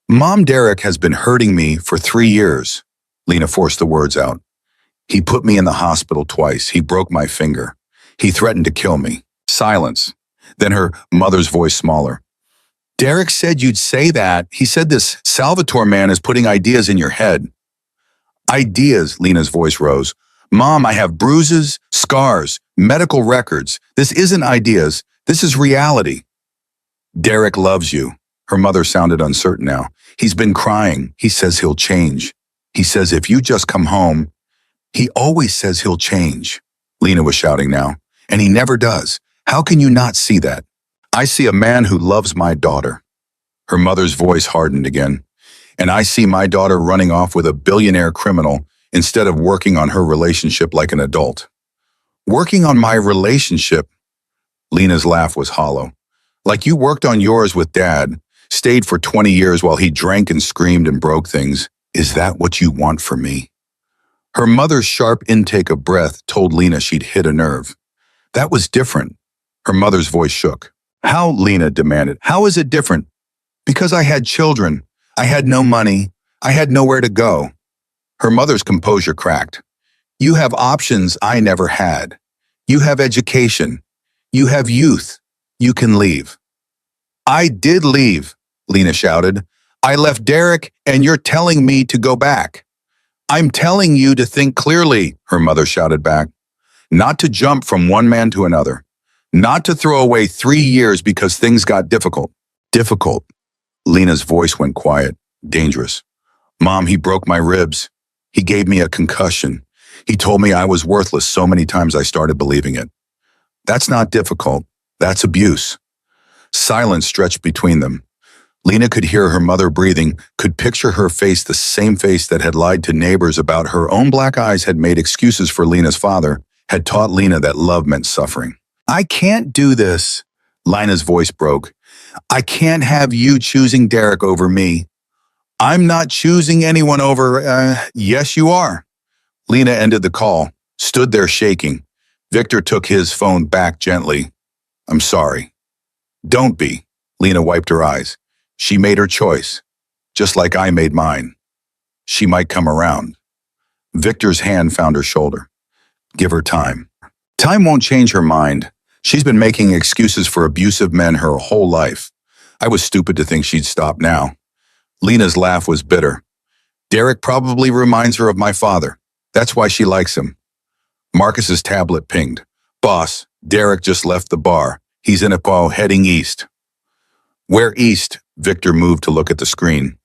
Mom, Derek has been hurting me for 3 years. Lena forced the words out. He put me in the hospital twice. He broke my finger. He threatened to kill me. Silence. Then her mother's voice smaller. Derek said you'd say that. He said this Salvatore man is putting ideas in your head. Ideas, Lena's voice rose. Mom, I have bruises, scars, medical records. This isn't ideas. This is reality. Derek loves you. Her mother sounded uncertain now. He's been crying. He says he'll change. He says if you just come home, he always says he'll change. Lena was shouting now. And he never does. How can you not see that? I see a man who loves my daughter. Her mother's voice hardened again. And I see my daughter running off with a billionaire criminal instead of working on her relationship like an adult. Working on my relationship? Lena's laugh was hollow. Like you worked on yours with Dad, stayed for 20 years while he drank and screamed and broke things. Is that what you want for me? Her mother's sharp intake of breath told Lena she'd hit a nerve. That was different. Her mother's voice shook. How? Lena demanded. How is it different? Because I had children. I had no money. I had nowhere to go. Her mother's composure cracked. You have options I never had. You have education. You have youth. You can leave. I did leave, Lena shouted. I left Derek, and you're telling me to go back. I'm telling you to think clearly, her mother shouted back. Not to jump from one man to another. Not to throw away 3 years because things got difficult. Difficult. Lena's voice went quiet, dangerous. Mom, he broke my ribs. He gave me a concussion. He told me I was worthless so many times I started believing it. That's not difficult. That's abuse. Silence stretched between them. Lena could hear her mother breathing, could picture her face, the same face that had lied to neighbors about her own black eyes, had made excuses for Lena's father, had taught Lena that love meant suffering. I can't do this. Lena's voice broke. I can't have you choosing Derek over me. I'm not choosing anyone over, yes you are. Lena ended the call, stood there shaking. Victor took his phone back gently. I'm sorry. Don't be. Lena wiped her eyes. She made her choice, just like I made mine. She might come around. Victor's hand found her shoulder. Give her time. Time won't change her mind. She's been making excuses for abusive men her whole life. I was stupid to think she'd stop now. Lena's laugh was bitter. Derek probably reminds her of my father. That's why she likes him. Marcus's tablet pinged. Boss, Derek just left the bar. He's in a car heading east. Where east? Victor moved to look at the screen.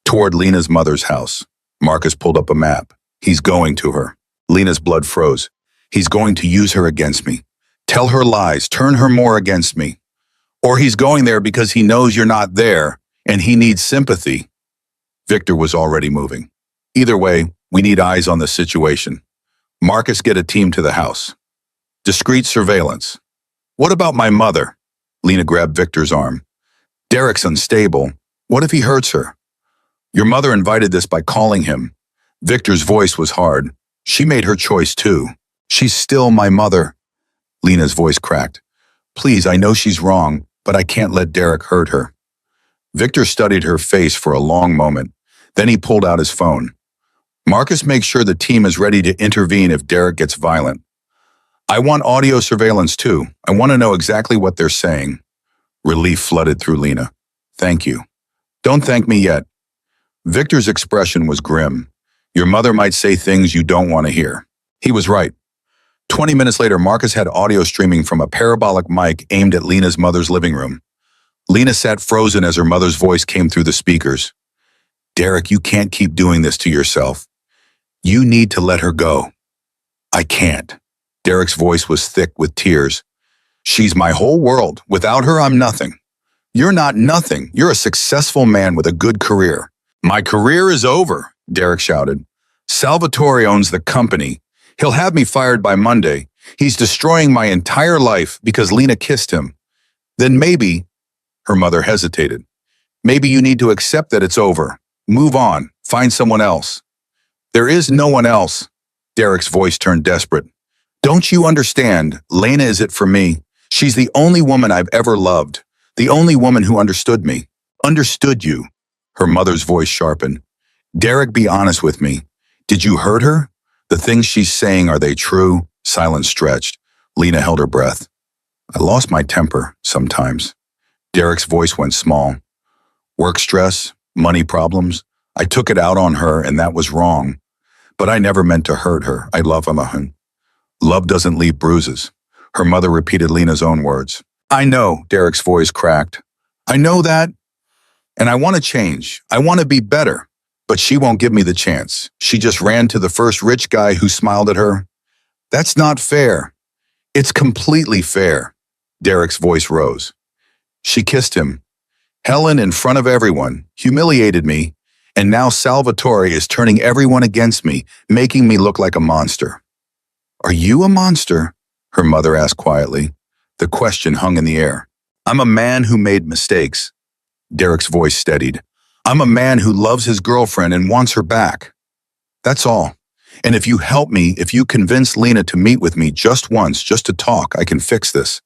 Toward Lena's mother's house. Marcus pulled up a map. He's going to her. Lena's blood froze. He's going to use her against me. Tell her lies, turn her more against me. Or he's going there because he knows you're not there, and he needs sympathy. Victor was already moving. Either way, we need eyes on the situation. Marcus, get a team to the house. Discreet surveillance. What about my mother? Lena grabbed Victor's arm. Derek's unstable. What if he hurts her? Your mother invited this by calling him. Victor's voice was hard. She made her choice too. She's still my mother. Lena's voice cracked. Please, I know she's wrong, but I can't let Derek hurt her. Victor studied her face for a long moment. Then he pulled out his phone. Marcus, make sure the team is ready to intervene if Derek gets violent. I want audio surveillance too. I want to know exactly what they're saying. Relief flooded through Lena. Thank you. Don't thank me yet. Victor's expression was grim. Your mother might say things you don't want to hear. He was right. 20 minutes later, Marcus had audio streaming from a parabolic mic aimed at Lena's mother's living room. Lena sat frozen as her mother's voice came through the speakers. Derek, you can't keep doing this to yourself. You need to let her go. I can't. Derek's voice was thick with tears. She's my whole world. Without her, I'm nothing. You're not nothing. You're a successful man with a good career. My career is over, Derek shouted. Salvatore owns the company. He'll have me fired by Monday. He's destroying my entire life because Lena kissed him. Then maybe, her mother hesitated, maybe you need to accept that it's over. Move on. Find someone else. There is no one else. Derek's voice turned desperate. Don't you understand? Lena is it for me. She's the only woman I've ever loved. The only woman who understood me. Understood you. Her mother's voice sharpened. Derek, be honest with me. Did you hurt her? The things she's saying, are they true? Silence stretched. Lena held her breath. I lost my temper sometimes. Derek's voice went small. Work stress, money problems. I took it out on her and that was wrong. But I never meant to hurt her. I love her. Love doesn't leave bruises. Her mother repeated Lena's own words. I know, Derek's voice cracked. I know that. And I want to change. I want to be better. But she won't give me the chance. She just ran to the first rich guy who smiled at her. That's not fair. It's completely fair. Derek's voice rose. She kissed him. Helen, in front of everyone, humiliated me, and now Salvatore is turning everyone against me, making me look like a monster. Are you a monster? Her mother asked quietly. The question hung in the air. I'm a man who made mistakes. Derek's voice steadied. I'm a man who loves his girlfriend and wants her back. That's all. And if you help me, if you convince Lena to meet with me just once, just to talk, I can fix this.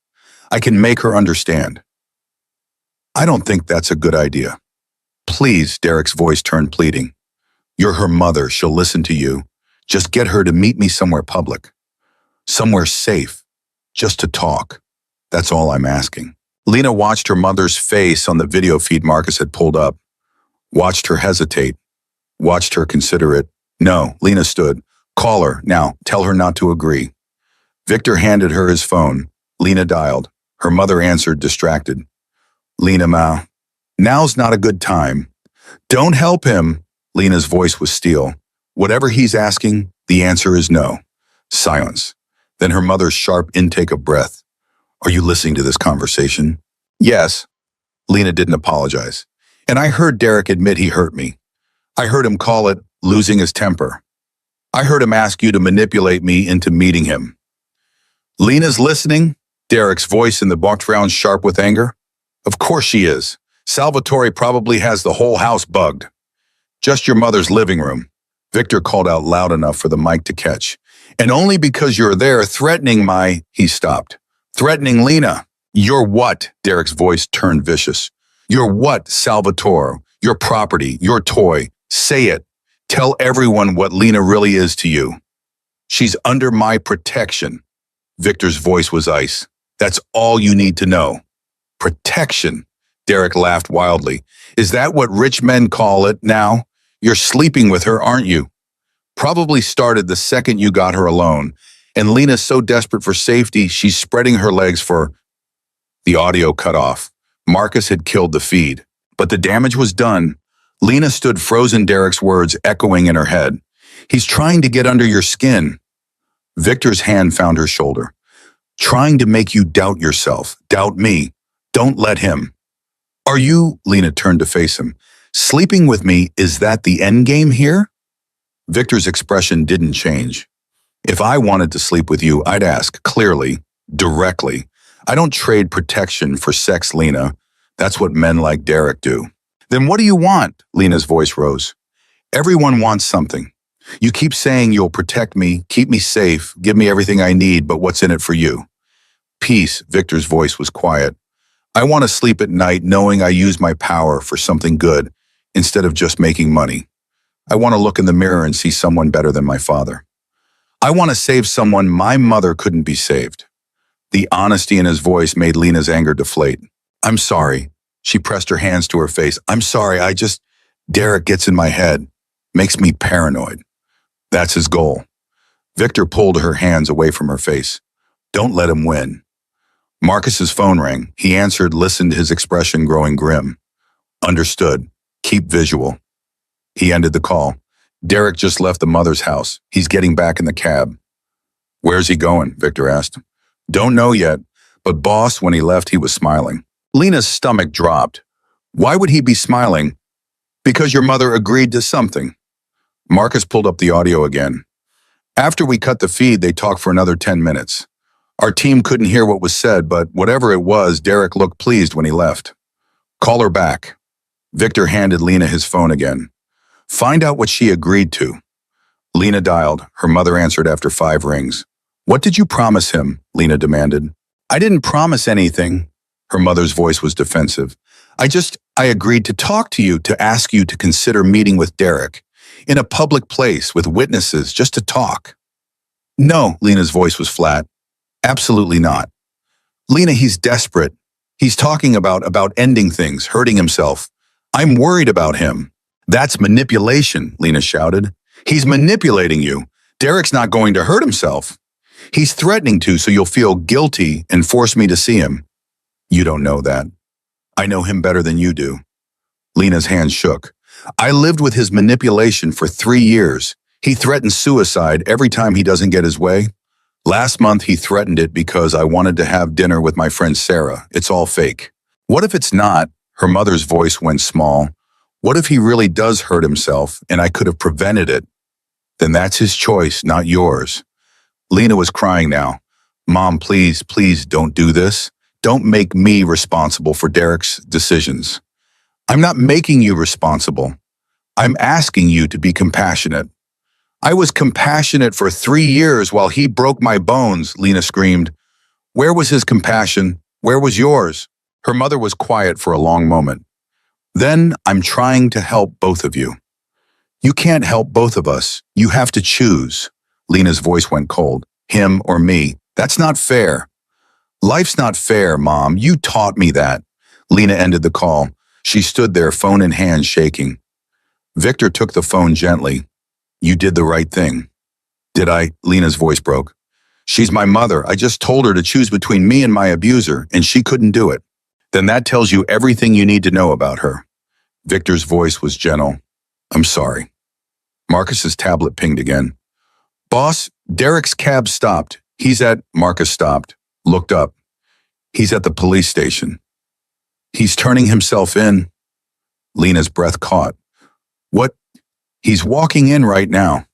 I can make her understand. I don't think that's a good idea. Please, Derek's voice turned pleading. You're her mother. She'll listen to you. Just get her to meet me somewhere public. Somewhere safe. Just to talk. That's all I'm asking. Lena watched her mother's face on the video feed Marcus had pulled up. Watched her hesitate. Watched her consider it. No, Lena stood. Call her. Now, tell her not to agree. Victor handed her his phone. Lena dialed. Her mother answered, distracted. Lena, ma. Now's not a good time. Don't help him. Lena's voice was steel. Whatever he's asking, the answer is no. Silence. Then her mother's sharp intake of breath. Are you listening to this conversation? Yes. Lena didn't apologize. And I heard Derek admit he hurt me. I heard him call it losing his temper. I heard him ask you to manipulate me into meeting him. Lena's listening? Derek's voice in the background sharp with anger. Of course she is. Salvatore probably has the whole house bugged. Just your mother's living room. Victor called out loud enough for the mic to catch. And only because you're there threatening He stopped. Threatening Lena. You're what? Derek's voice turned vicious. You're what, Salvatore? Your property, your toy. Say it. Tell everyone what Lena really is to you. She's under my protection. Victor's voice was ice. That's all you need to know. Protection. Derek laughed wildly. Is that what rich men call it now? You're sleeping with her, aren't you? Probably started the second you got her alone. And Lena's so desperate for safety, she's spreading her legs for... The audio cut off. Marcus had killed the feed. But the damage was done. Lena stood frozen, Derek's words echoing in her head. He's trying to get under your skin. Victor's hand found her shoulder. Trying to make you doubt yourself. Doubt me. Don't let him. Are you, Lena turned to face him, sleeping with me, is that the end game here? Victor's expression didn't change. If I wanted to sleep with you, I'd ask, clearly, directly. I don't trade protection for sex, Lena. That's what men like Derek do. Then what do you want? Lena's voice rose. Everyone wants something. You keep saying you'll protect me, keep me safe, give me everything I need, but what's in it for you? Peace, Victor's voice was quiet. I want to sleep at night knowing I use my power for something good instead of just making money. I want to look in the mirror and see someone better than my father. I want to save someone my mother couldn't be saved. The honesty in his voice made Lena's anger deflate. I'm sorry. She pressed her hands to her face. I'm sorry, Derek gets in my head, makes me paranoid. That's his goal. Victor pulled her hands away from her face. Don't let him win. Marcus's phone rang. He answered, listened, his expression growing grim. Understood. Keep visual. He ended the call. Derek just left the mother's house. He's getting back in the cab. Where's he going? Victor asked. Don't know yet, but boss, when he left, he was smiling. Lena's stomach dropped. Why would he be smiling? Because your mother agreed to something. Marcus pulled up the audio again. After we cut the feed, they talked for another 10 minutes. Our team couldn't hear what was said, but whatever it was, Derek looked pleased when he left. Call her back. Victor handed Lena his phone again. Find out what she agreed to. Lena dialed. Her mother answered after 5 rings. What did you promise him? Lena demanded. I didn't promise anything. Her mother's voice was defensive. I agreed to talk to you, to ask you to consider meeting with Derek. In a public place with witnesses, just to talk. No, Lena's voice was flat. Absolutely not. Lena, he's desperate. He's talking about ending things, hurting himself. I'm worried about him. That's manipulation, Lena shouted. He's manipulating you. Derek's not going to hurt himself. He's threatening to, so you'll feel guilty and force me to see him. You don't know that. I know him better than you do. Lena's hands shook. I lived with his manipulation for 3 years. He threatens suicide every time he doesn't get his way. Last month, he threatened it because I wanted to have dinner with my friend Sarah. It's all fake. What if it's not? Her mother's voice went small. What if he really does hurt himself and I could have prevented it? Then that's his choice, not yours. Lena was crying now. Mom, please, please don't do this. Don't make me responsible for Derek's decisions. I'm not making you responsible. I'm asking you to be compassionate. I was compassionate for 3 years while he broke my bones, Lena screamed. Where was his compassion? Where was yours? Her mother was quiet for a long moment. Then I'm trying to help both of you. You can't help both of us. You have to choose. Lena's voice went cold. Him or me. That's not fair. Life's not fair, Mom. You taught me that. Lena ended the call. She stood there, phone in hand, shaking. Victor took the phone gently. You did the right thing. Did I? Lena's voice broke. She's my mother. I just told her to choose between me and my abuser, and she couldn't do it. Then that tells you everything you need to know about her. Victor's voice was gentle. I'm sorry. Marcus's tablet pinged again. Boss, Derek's cab stopped. Marcus stopped, looked up. He's at the police station. He's turning himself in. Lena's breath caught. What? He's walking in right now.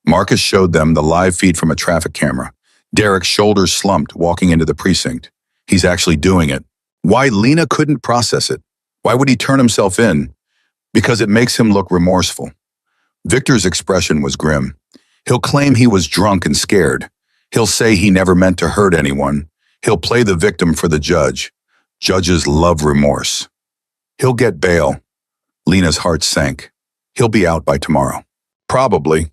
Marcus showed them the live feed from a traffic camera. Derek's shoulders slumped, walking into the precinct. He's actually doing it. Why Lena couldn't process it? Why would he turn himself in? Because it makes him look remorseful. Victor's expression was grim. He'll claim he was drunk and scared. He'll say he never meant to hurt anyone. He'll play the victim for the judge. Judges love remorse. He'll get bail. Lena's heart sank. He'll be out by tomorrow. Probably.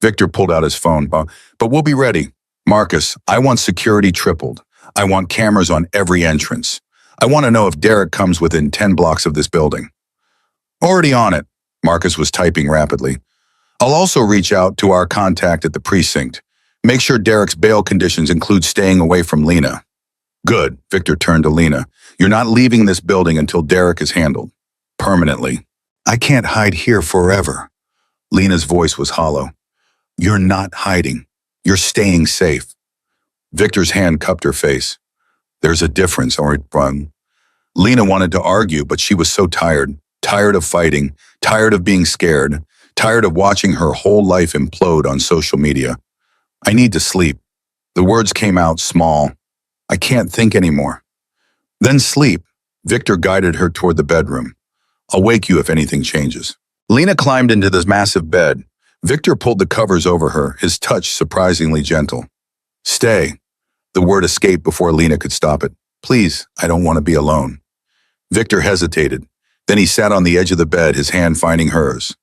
Victor pulled out his phone. But we'll be ready. Marcus, I want security tripled. I want cameras on every entrance. I want to know if Derek comes within 10 blocks of this building. Already on it. Marcus was typing rapidly. I'll also reach out to our contact at the precinct. Make sure Derek's bail conditions include staying away from Lena. Good. Victor turned to Lena. You're not leaving this building until Derek is handled. Permanently. I can't hide here forever. Lena's voice was hollow. You're not hiding. You're staying safe. Victor's hand cupped her face. There's a difference, or Lena wanted to argue, but she was so tired. Tired of fighting. Tired of being scared. Tired of watching her whole life implode on social media. I need to sleep. The words came out small. I can't think anymore. Then sleep. Victor guided her toward the bedroom. I'll wake you if anything changes. Lena climbed into this massive bed. Victor pulled the covers over her, his touch surprisingly gentle. Stay. The word escaped before Lena could stop it. Please, I don't want to be alone. Victor hesitated. Then he sat on the edge of the bed, his hand finding hers.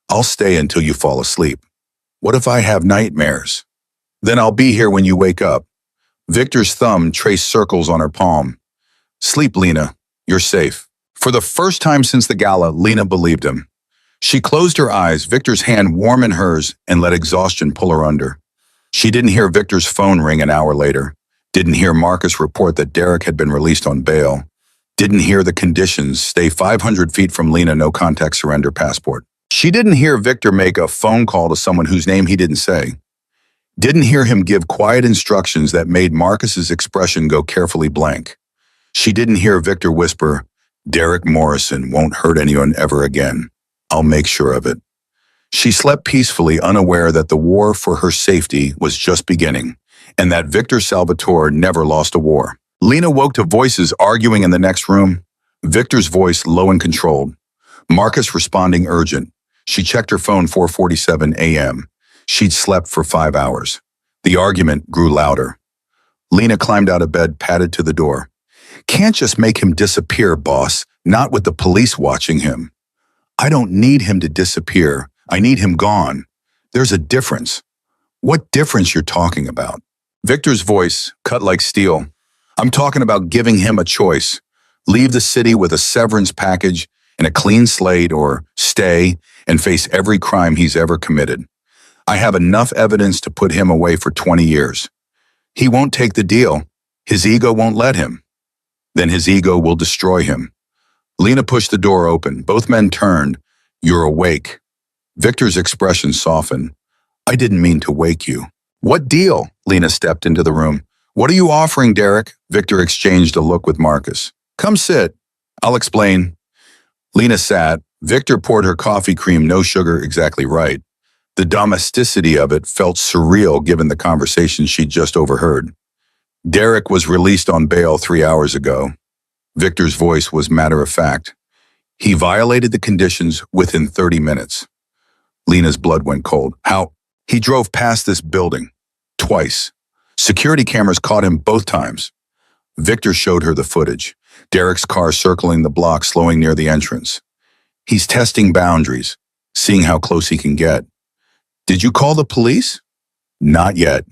I'll stay until you fall asleep. What if I have nightmares? Then I'll be here when you wake up. Victor's thumb traced circles on her palm. Sleep, Lena. You're safe. For the first time since the gala, Lena believed him. She closed her eyes, Victor's hand warm in hers, and let exhaustion pull her under. She didn't hear Victor's phone ring an hour later, didn't hear Marcus report that Derek had been released on bail, didn't hear the conditions, stay 500 feet from Lena, no contact, surrender passport. She didn't hear Victor make a phone call to someone whose name he didn't say. Didn't hear him give quiet instructions that made Marcus's expression go carefully blank. She didn't hear Victor whisper, "Derek Morrison won't hurt anyone ever again. I'll make sure of it." She slept peacefully, unaware that the war for her safety was just beginning, and that Victor Salvatore never lost a war. Lena woke to voices arguing in the next room. Victor's voice low and controlled. Marcus responding urgent. She checked her phone 4:47 a.m. She'd slept for 5 hours. The argument grew louder. Lena climbed out of bed, padded to the door. "Can't just make him disappear, boss, not with the police watching him." "I don't need him to disappear. I need him gone. There's a difference." "What difference you're talking about?" Victor's voice cut like steel. "I'm talking about giving him a choice. Leave the city with a severance package and a clean slate, or stay and face every crime he's ever committed. I have enough evidence to put him away for 20 years. He won't take the deal. His ego won't let him. Then his ego will destroy him." Lena pushed the door open. Both men turned. "You're awake." Victor's expression softened. "I didn't mean to wake you." "What deal?" Lena stepped into the room. "What are you offering, Derek?" Victor exchanged a look with Marcus. "Come sit. I'll explain." Lena sat. Victor poured her coffee cream, no sugar, exactly right. The domesticity of it felt surreal given the conversation she'd just overheard. "Derek was released on bail 3 hours ago." Victor's voice was matter of fact. "He violated the conditions within 30 minutes. Lena's blood went cold. "How?" "He drove past this building. Twice. Security cameras caught him both times." Victor showed her the footage. Derek's car circling the block, slowing near the entrance. "He's testing boundaries, seeing how close he can get." "Did you call the police?" "Not yet."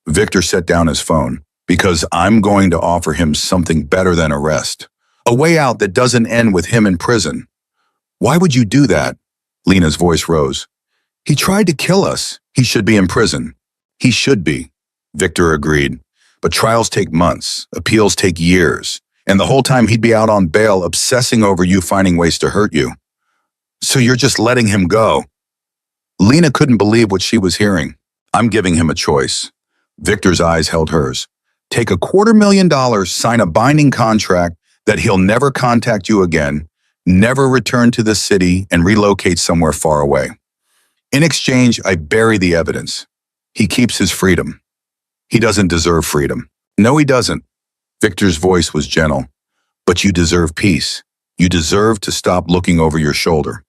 Victor set down his phone. "Because I'm going to offer him something better than arrest. A way out that doesn't end with him in prison." "Why would you do that?" Lena's voice rose. "He tried to kill us. He should be in prison." "He should be," Victor agreed. "But trials take months, appeals take years, and the whole time he'd be out on bail obsessing over you, finding ways to hurt you. So you're just letting him go." Lena couldn't believe what she was hearing. "I'm giving him a choice." Victor's eyes held hers. "Take $250,000, sign a binding contract that he'll never contact you again, never return to the city, and relocate somewhere far away. In exchange, I bury the evidence. He keeps his freedom." "He doesn't deserve freedom." "No, he doesn't." Victor's voice was gentle. "But you deserve peace. You deserve to stop looking over your shoulder.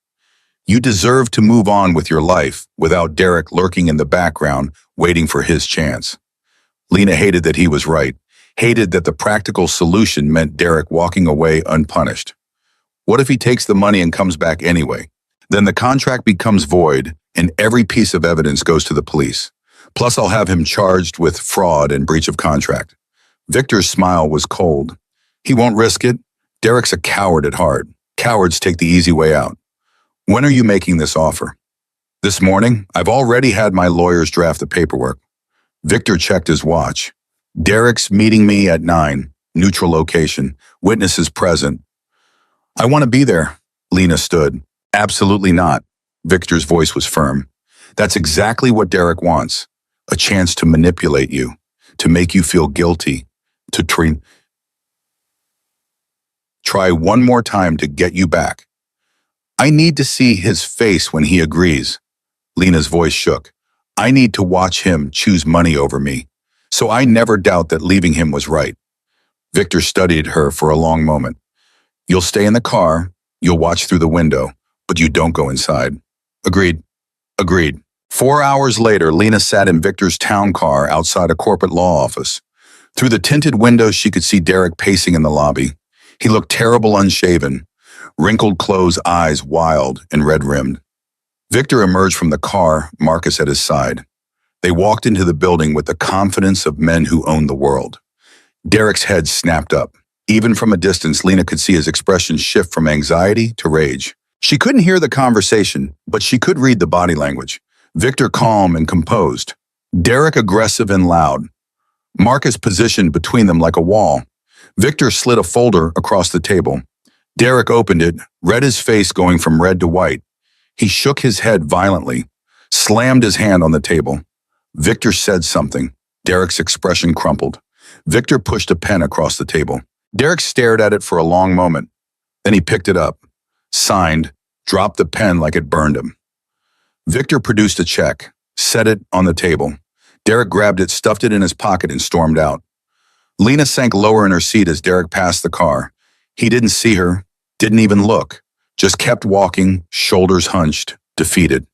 You deserve to move on with your life without Derek lurking in the background, waiting for his chance." Lena hated that he was right, hated that the practical solution meant Derek walking away unpunished. What if he takes the money and comes back anyway? Then the contract becomes void, and every piece of evidence goes to the police. Plus, I'll have him charged with fraud and breach of contract. Victor's smile was cold. "He won't risk it. Derek's a coward at heart. Cowards take the easy way out." "When are you making this offer?" "This morning. I've already had my lawyers draft the paperwork." Victor checked his watch. "Derek's meeting me at 9, neutral location, witnesses present." "I want to be there." Lena stood. "Absolutely not." Victor's voice was firm. "That's exactly what Derek wants. A chance to manipulate you, to make you feel guilty, to try one more time to get you back. I need to see his face when he agrees." Lena's voice shook. "I need to watch him choose money over me, so I never doubt that leaving him was right." Victor studied her for a long moment. "You'll stay in the car, you'll watch through the window, but you don't go inside." "Agreed." "Agreed." 4 hours later, Lena sat in Victor's town car outside a corporate law office. Through the tinted windows, she could see Derek pacing in the lobby. He looked terrible, unshaven, wrinkled clothes, eyes wild and red-rimmed. Victor emerged from the car, Marcus at his side. They walked into the building with the confidence of men who own the world. Derek's head snapped up. Even from a distance, Lena could see his expression shift from anxiety to rage. She couldn't hear the conversation, but she could read the body language. Victor calm and composed. Derek aggressive and loud. Marcus positioned between them like a wall. Victor slid a folder across the table. Derek opened it, read his face going from red to white. He shook his head violently, slammed his hand on the table. Victor said something. Derek's expression crumpled. Victor pushed a pen across the table. Derek stared at it for a long moment. Then he picked it up, signed, dropped the pen like it burned him. Victor produced a check, set it on the table. Derek grabbed it, stuffed it in his pocket, and stormed out. Lena sank lower in her seat as Derek passed the car. He didn't see her, didn't even look, just kept walking, shoulders hunched, defeated.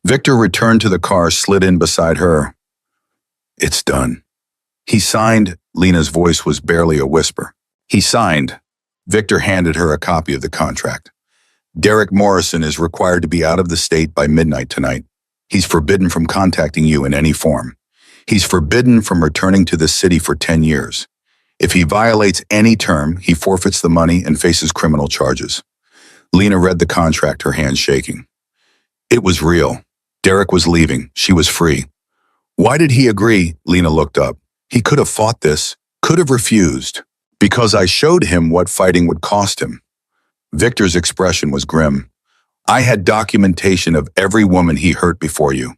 Victor returned to the car, slid in beside her. It's done. He signed. Lena's voice was barely a whisper. He signed. Victor handed her a copy of the contract. Derek Morrison is required to be out of the state by midnight tonight. He's forbidden from contacting you in any form. He's forbidden from returning to this city for 10 years. If he violates any term, he forfeits the money and faces criminal charges. Lena read the contract, her hands shaking. It was real. Derek was leaving. She was free. Why did he agree? Lena looked up. He could have fought this, could have refused. Because I showed him what fighting would cost him. Victor's expression was grim. I had documentation of every woman he hurt before you,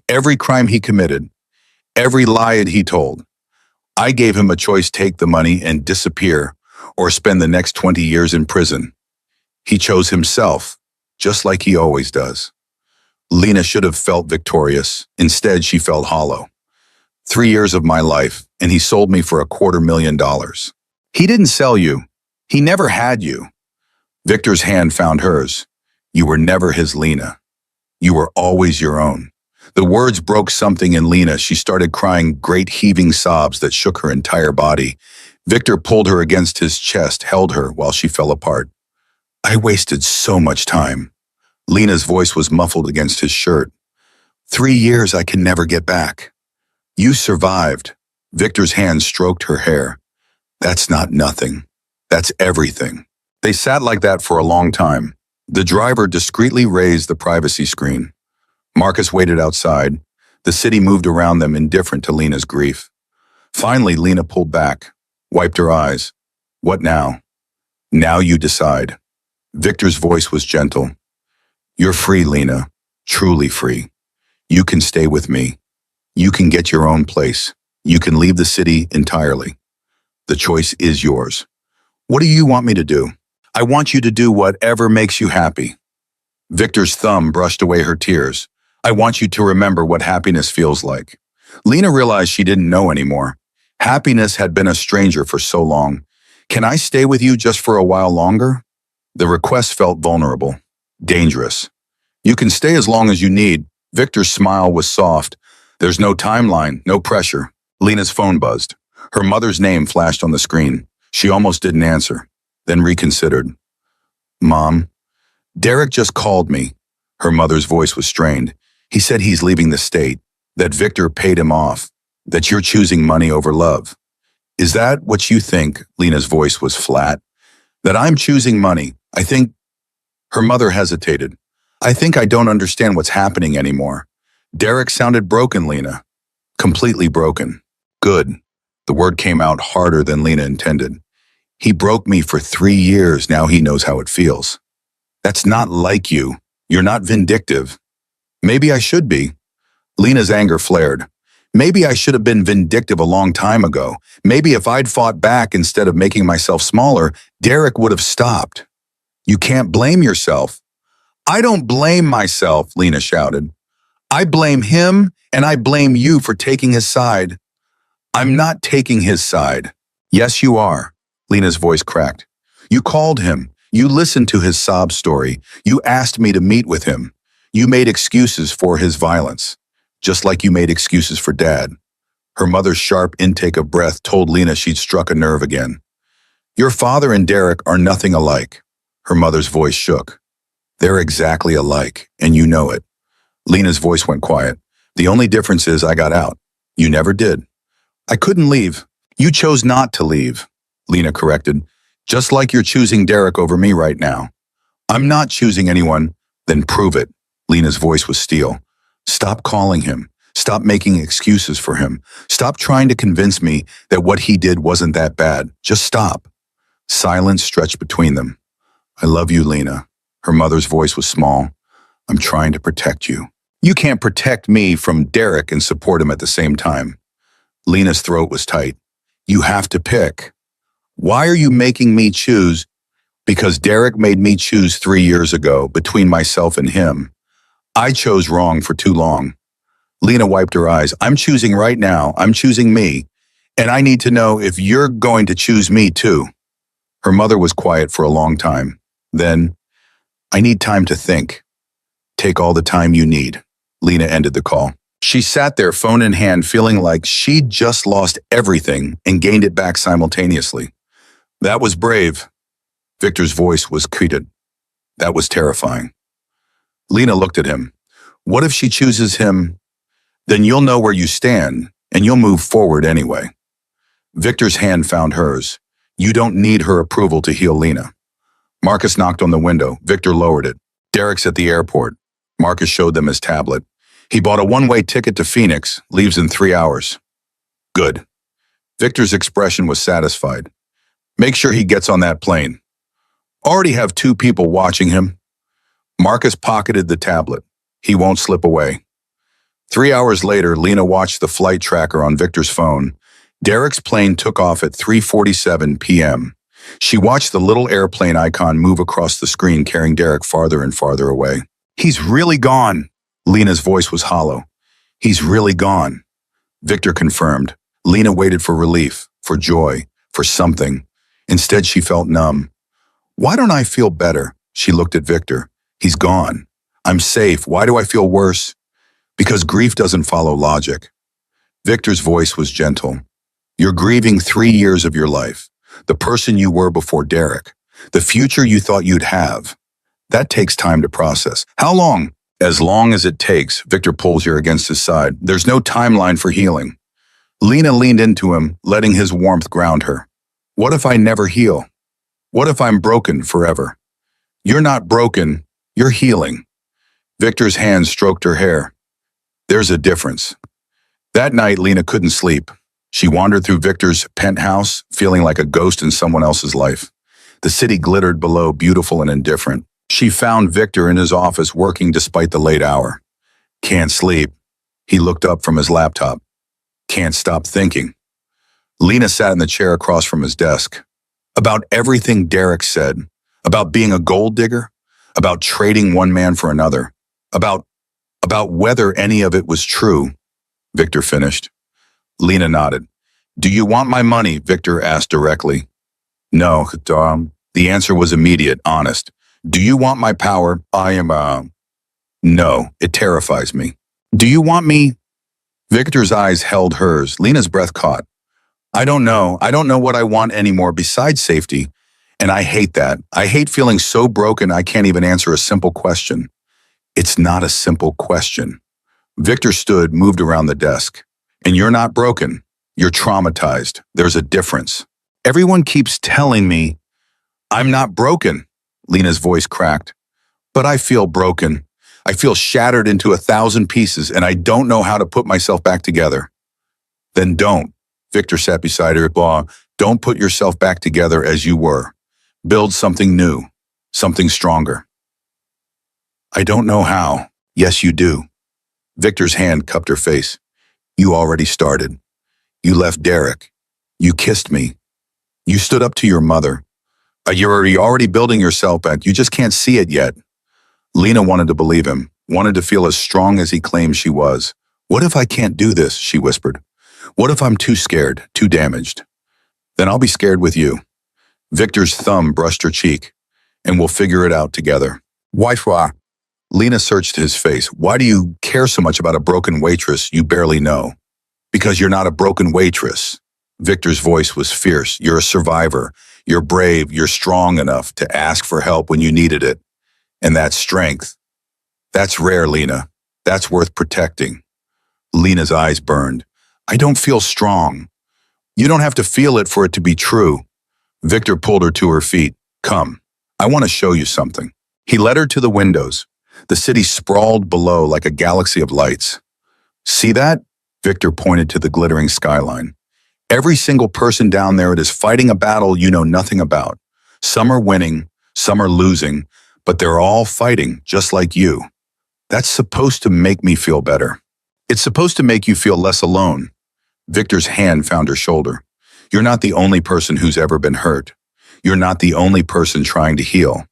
every crime he committed, every lie he told. I gave him a choice: take the money and disappear, or spend the next 20 years in prison. He chose himself, just like he always does. Lena should have felt victorious. Instead, she felt hollow. 3 years of my life, and he sold me for $250,000. He didn't sell you. He never had you. Victor's hand found hers. You were never his, Lena. You were always your own. The words broke something in Lena. She started crying, great heaving sobs that shook her entire body. Victor pulled her against his chest, held her while she fell apart. I wasted so much time. Lena's voice was muffled against his shirt. 3 years I can never get back. You survived. Victor's hand stroked her hair. That's not nothing. That's everything. They sat like that for a long time. The driver discreetly raised the privacy screen. Marcus waited outside. The city moved around them, indifferent to Lena's grief. Finally, Lena pulled back, wiped her eyes. What now? Now you decide. Victor's voice was gentle. You're free, Lena. Truly free. You can stay with me. You can get your own place. You can leave the city entirely. The choice is yours. What do you want me to do? I want you to do whatever makes you happy. Victor's thumb brushed away her tears. I want you to remember what happiness feels like. Lena realized she didn't know anymore. Happiness had been a stranger for so long. Can I stay with you just for a while longer? The request felt vulnerable, dangerous. You can stay as long as you need. Victor's smile was soft. There's no timeline, no pressure. Lena's phone buzzed. Her mother's name flashed on the screen. She almost didn't answer, then reconsidered. Mom, Derek just called me. Her mother's voice was strained. He said he's leaving the state, that Victor paid him off, that you're choosing money over love. Is that what you think? Lena's voice was flat. That I'm choosing money. I think... Her mother hesitated. I think I don't understand what's happening anymore. Derek sounded broken, Lena. Completely broken. Good. The word came out harder than Lena intended. He broke me for 3 years. Now he knows how it feels. That's not like you. You're not vindictive. Maybe I should be. Lena's anger flared. Maybe I should have been vindictive a long time ago. Maybe if I'd fought back instead of making myself smaller, Derek would have stopped. You can't blame yourself. I don't blame myself, Lena shouted. I blame him, and I blame you for taking his side. I'm not taking his side. Yes, you are. Lena's voice cracked. You called him. You listened to his sob story. You asked me to meet with him. You made excuses for his violence, just like you made excuses for Dad. Her mother's sharp intake of breath told Lena she'd struck a nerve again. Your father and Derek are nothing alike. Her mother's voice shook. They're exactly alike, and you know it. Lena's voice went quiet. The only difference is I got out. You never did. I couldn't leave. You chose not to leave, Lena corrected, just like you're choosing Derek over me right now. I'm not choosing anyone. Then prove it. Lena's voice was steel. Stop calling him. Stop making excuses for him. Stop trying to convince me that what he did wasn't that bad. Just stop. Silence stretched between them. I love you, Lena. Her mother's voice was small. I'm trying to protect you. You can't protect me from Derek and support him at the same time. Lena's throat was tight. You have to pick. Why are you making me choose? Because Derek made me choose 3 years ago between myself and him. I chose wrong for too long. Lena wiped her eyes. I'm choosing right now. I'm choosing me. And I need to know if you're going to choose me too. Her mother was quiet for a long time. Then, I need time to think. Take all the time you need. Lena ended the call. She sat there, phone in hand, feeling like she'd just lost everything and gained it back simultaneously. That was brave. Victor's voice was treated. That was terrifying. Lena looked at him. What if she chooses him? Then you'll know where you stand, and you'll move forward anyway. Victor's hand found hers. You don't need her approval to heal Lena. Marcus knocked on the window. Victor lowered it. Derek's at the airport. Marcus showed them his tablet. He bought a one-way ticket to Phoenix, leaves in 3 hours. Good. Victor's expression was satisfied. Make sure he gets on that plane. Already have 2 people watching him. Marcus pocketed the tablet. He won't slip away. 3 hours later, Lena watched the flight tracker on Victor's phone. Derek's plane took off at 3:47 p.m. She watched the little airplane icon move across the screen, carrying Derek farther and farther away. He's really gone. Lena's voice was hollow. He's really gone. Victor confirmed. Lena waited for relief, for joy, for something. Instead, she felt numb. Why don't I feel better? She looked at Victor. He's gone. I'm safe. Why do I feel worse? Because grief doesn't follow logic. Victor's voice was gentle. You're grieving 3 years of your life. The person you were before Derek. The future you thought you'd have. That takes time to process. How long? As long as it takes. Victor pulls her against his side. There's no timeline for healing. Lena leaned into him, letting his warmth ground her. What if I never heal? What if I'm broken forever? You're not broken. You're healing. Victor's hand stroked her hair. There's a difference. That night, Lena couldn't sleep. She wandered through Victor's penthouse, feeling like a ghost in someone else's life. The city glittered below, beautiful and indifferent. She found Victor in his office working despite the late hour. Can't sleep. He looked up from his laptop. Can't stop thinking. Lena sat in the chair across from his desk. About everything Derek said. About being a gold digger. About trading one man for another. About whether any of it was true. Victor finished. Lena nodded. Do you want my money? Victor asked directly. No, Tom. The answer was immediate, honest. Do you want my power? No, it terrifies me. Do you want me? Victor's eyes held hers. Lena's breath caught. I don't know. I don't know what I want anymore besides safety. And I hate that. I hate feeling so broken I can't even answer a simple question. It's not a simple question. Victor stood, moved around the desk. And you're not broken. You're traumatized. There's a difference. Everyone keeps telling me, I'm not broken. Lena's voice cracked. But I feel broken. I feel shattered into 1,000 pieces, and I don't know how to put myself back together. Then don't. Victor sat beside her. Don't put yourself back together as you were. Build something new, something stronger. I don't know how. Yes, you do. Victor's hand cupped her face. You already started. You left Derek. You kissed me. You stood up to your mother. You're already building yourself back. You just can't see it yet. Lena wanted to believe him, wanted to feel as strong as he claimed she was. What if I can't do this? She whispered. What if I'm too scared, too damaged? Then I'll be scared with you. Victor's thumb brushed her cheek, and we'll figure it out together. Why? Lena searched his face. Why do you care so much about a broken waitress you barely know? Because you're not a broken waitress. Victor's voice was fierce. You're a survivor. You're brave. You're strong enough to ask for help when you needed it. And that strength, that's rare, Lena. That's worth protecting. Lena's eyes burned. I don't feel strong. You don't have to feel it for it to be true. Victor pulled her to her feet. Come, I want to show you something. He led her to the windows. The city sprawled below like a galaxy of lights. See that? Victor pointed to the glittering skyline. Every single person down there is fighting a battle you know nothing about. Some are winning, some are losing, but they're all fighting, just like you. That's supposed to make me feel better. It's supposed to make you feel less alone. Victor's hand found her shoulder. You're not the only person who's ever been hurt. You're not the only person trying to heal.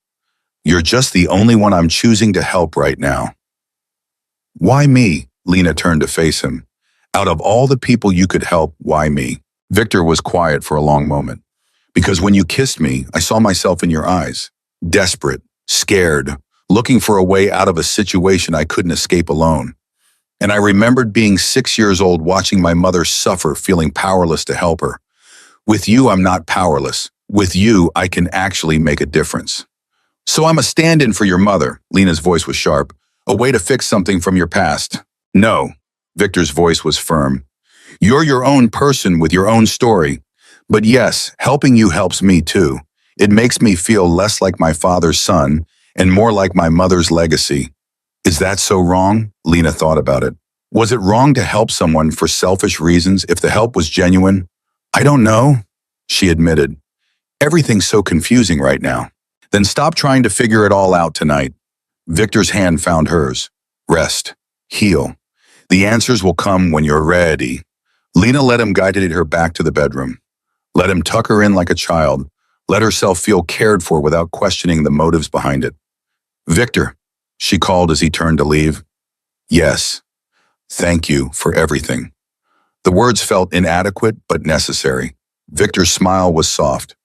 You're just the only one I'm choosing to help right now. Why me? Lena turned to face him. Out of all the people you could help, why me? Victor was quiet for a long moment. Because when you kissed me, I saw myself in your eyes. Desperate, scared, looking for a way out of a situation I couldn't escape alone. And I remembered being 6 years old watching my mother suffer, feeling powerless to help her. With you, I'm not powerless. With you, I can actually make a difference. So I'm a stand-in for your mother, Lena's voice was sharp, a way to fix something from your past. No, Victor's voice was firm. You're your own person with your own story. But yes, helping you helps me too. It makes me feel less like my father's son and more like my mother's legacy. Is that so wrong? Lena thought about it. Was it wrong to help someone for selfish reasons if the help was genuine? I don't know, she admitted. Everything's so confusing right now. Then stop trying to figure it all out tonight. Victor's hand found hers. Rest. Heal. The answers will come when you're ready. Lena let him guide her back to the bedroom. Let him tuck her in like a child. Let herself feel cared for without questioning the motives behind it. Victor, she called as he turned to leave. Yes. Thank you for everything. The words felt inadequate but necessary. Victor's smile was soft.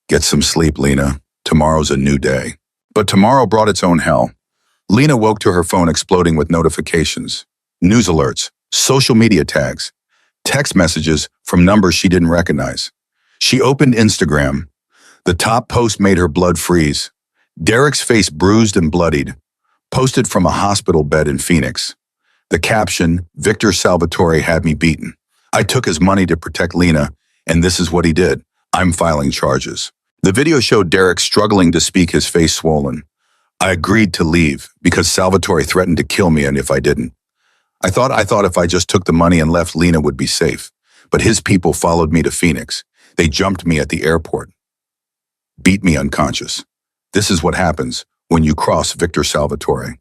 Get some sleep, Lena. Tomorrow's a new day. But tomorrow brought its own hell. Lena woke to her phone exploding with notifications. News alerts, social media tags, text messages from numbers she didn't recognize. She opened Instagram. The top post made her blood freeze. Derek's face bruised and bloodied, posted from a hospital bed in Phoenix. The caption, Victor Salvatore had me beaten. I took his money to protect Lena, and this is what he did. I'm filing charges. The video showed Derek struggling to speak, his face swollen. I agreed to leave because Salvatore threatened to kill me and if I didn't. I thought if I just took the money and left, Lena would be safe. But his people followed me to Phoenix. They jumped me at the airport. Beat me unconscious. This is what happens when you cross Victor Salvatore.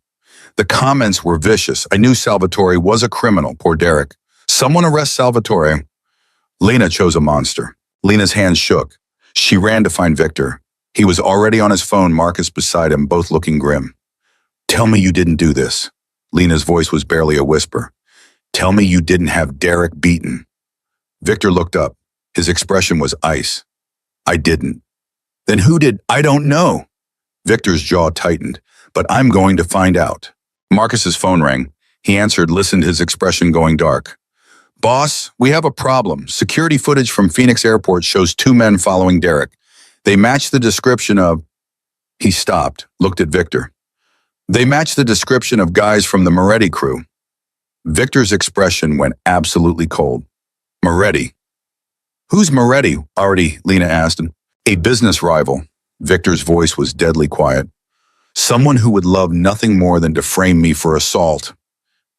The comments were vicious. I knew Salvatore was a criminal, poor Derek. Someone arrest Salvatore. Lena chose a monster. Lena's hands shook. She ran to find Victor. He was already on his phone, Marcus beside him, both looking grim. Tell me you didn't do this. Lena's voice was barely a whisper. Tell me you didn't have Derek beaten. Victor looked up. His expression was ice. I didn't. Then who did? I don't know. Victor's jaw tightened. But I'm going to find out. Marcus's phone rang. He answered, listened, his expression going dark. Boss, we have a problem. Security footage from Phoenix Airport shows 2 men following Derek. They match the description of... He stopped, looked at Victor. They match the description of guys from the Moretti crew. Victor's expression went absolutely cold. Moretti. Who's Moretti? Already, Lena asked. A business rival. Victor's voice was deadly quiet. Someone who would love nothing more than to frame me for assault.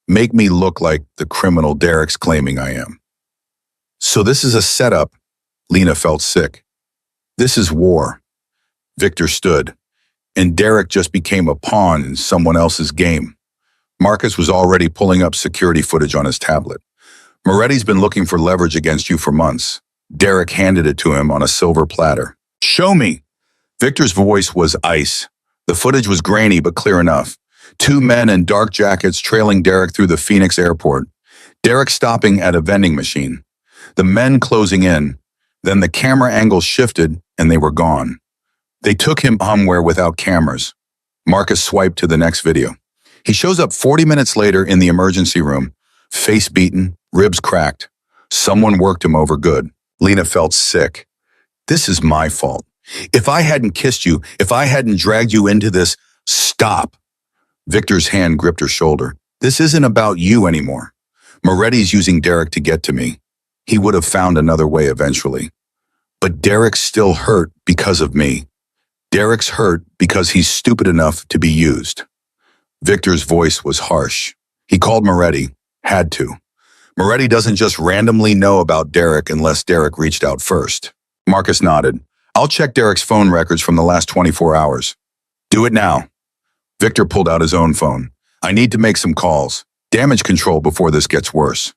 Make me look like the criminal Derek's claiming I am. So this is a setup. Lena felt sick. This is war. Victor stood, and Derek just became a pawn in someone else's game. Marcus was already pulling up security footage on his tablet. Moretti's been looking for leverage against you for months. Derek handed it to him on a silver platter. Show me. Victor's voice was ice. The footage was grainy but clear enough. 2 men in dark jackets trailing Derek through the Phoenix airport. Derek stopping at a vending machine. The men closing in. Then the camera angle shifted and they were gone. They took him somewhere without cameras. Marcus swiped to the next video. He shows up 40 minutes later in the emergency room. Face beaten, ribs cracked. Someone worked him over good. Lena felt sick. This is my fault. If I hadn't kissed you, if I hadn't dragged you into this, stop. Victor's hand gripped her shoulder. This isn't about you anymore. Moretti's using Derek to get to me. He would have found another way eventually. But Derek's still hurt because of me. Derek's hurt because he's stupid enough to be used. Victor's voice was harsh. He called Moretti. Had to. Moretti doesn't just randomly know about Derek unless Derek reached out first. Marcus nodded. I'll check Derek's phone records from the last 24 hours. Do it now. Victor pulled out his own phone. I need to make some calls. Damage control before this gets worse.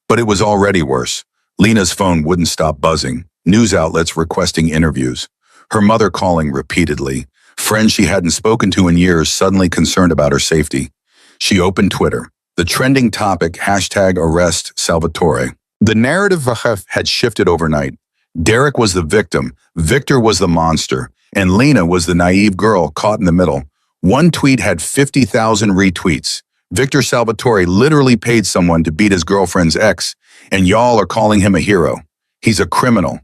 But it was already worse. Lena's phone wouldn't stop buzzing. News outlets requesting interviews. Her mother calling repeatedly. Friends she hadn't spoken to in years suddenly concerned about her safety. She opened Twitter. The trending topic, #arrest Salvatore. The narrative had shifted overnight. Derek was the victim, Victor was the monster, and Lena was the naive girl caught in the middle. One tweet had 50,000 retweets. Victor Salvatore literally paid someone to beat his girlfriend's ex, and y'all are calling him a hero. He's a criminal.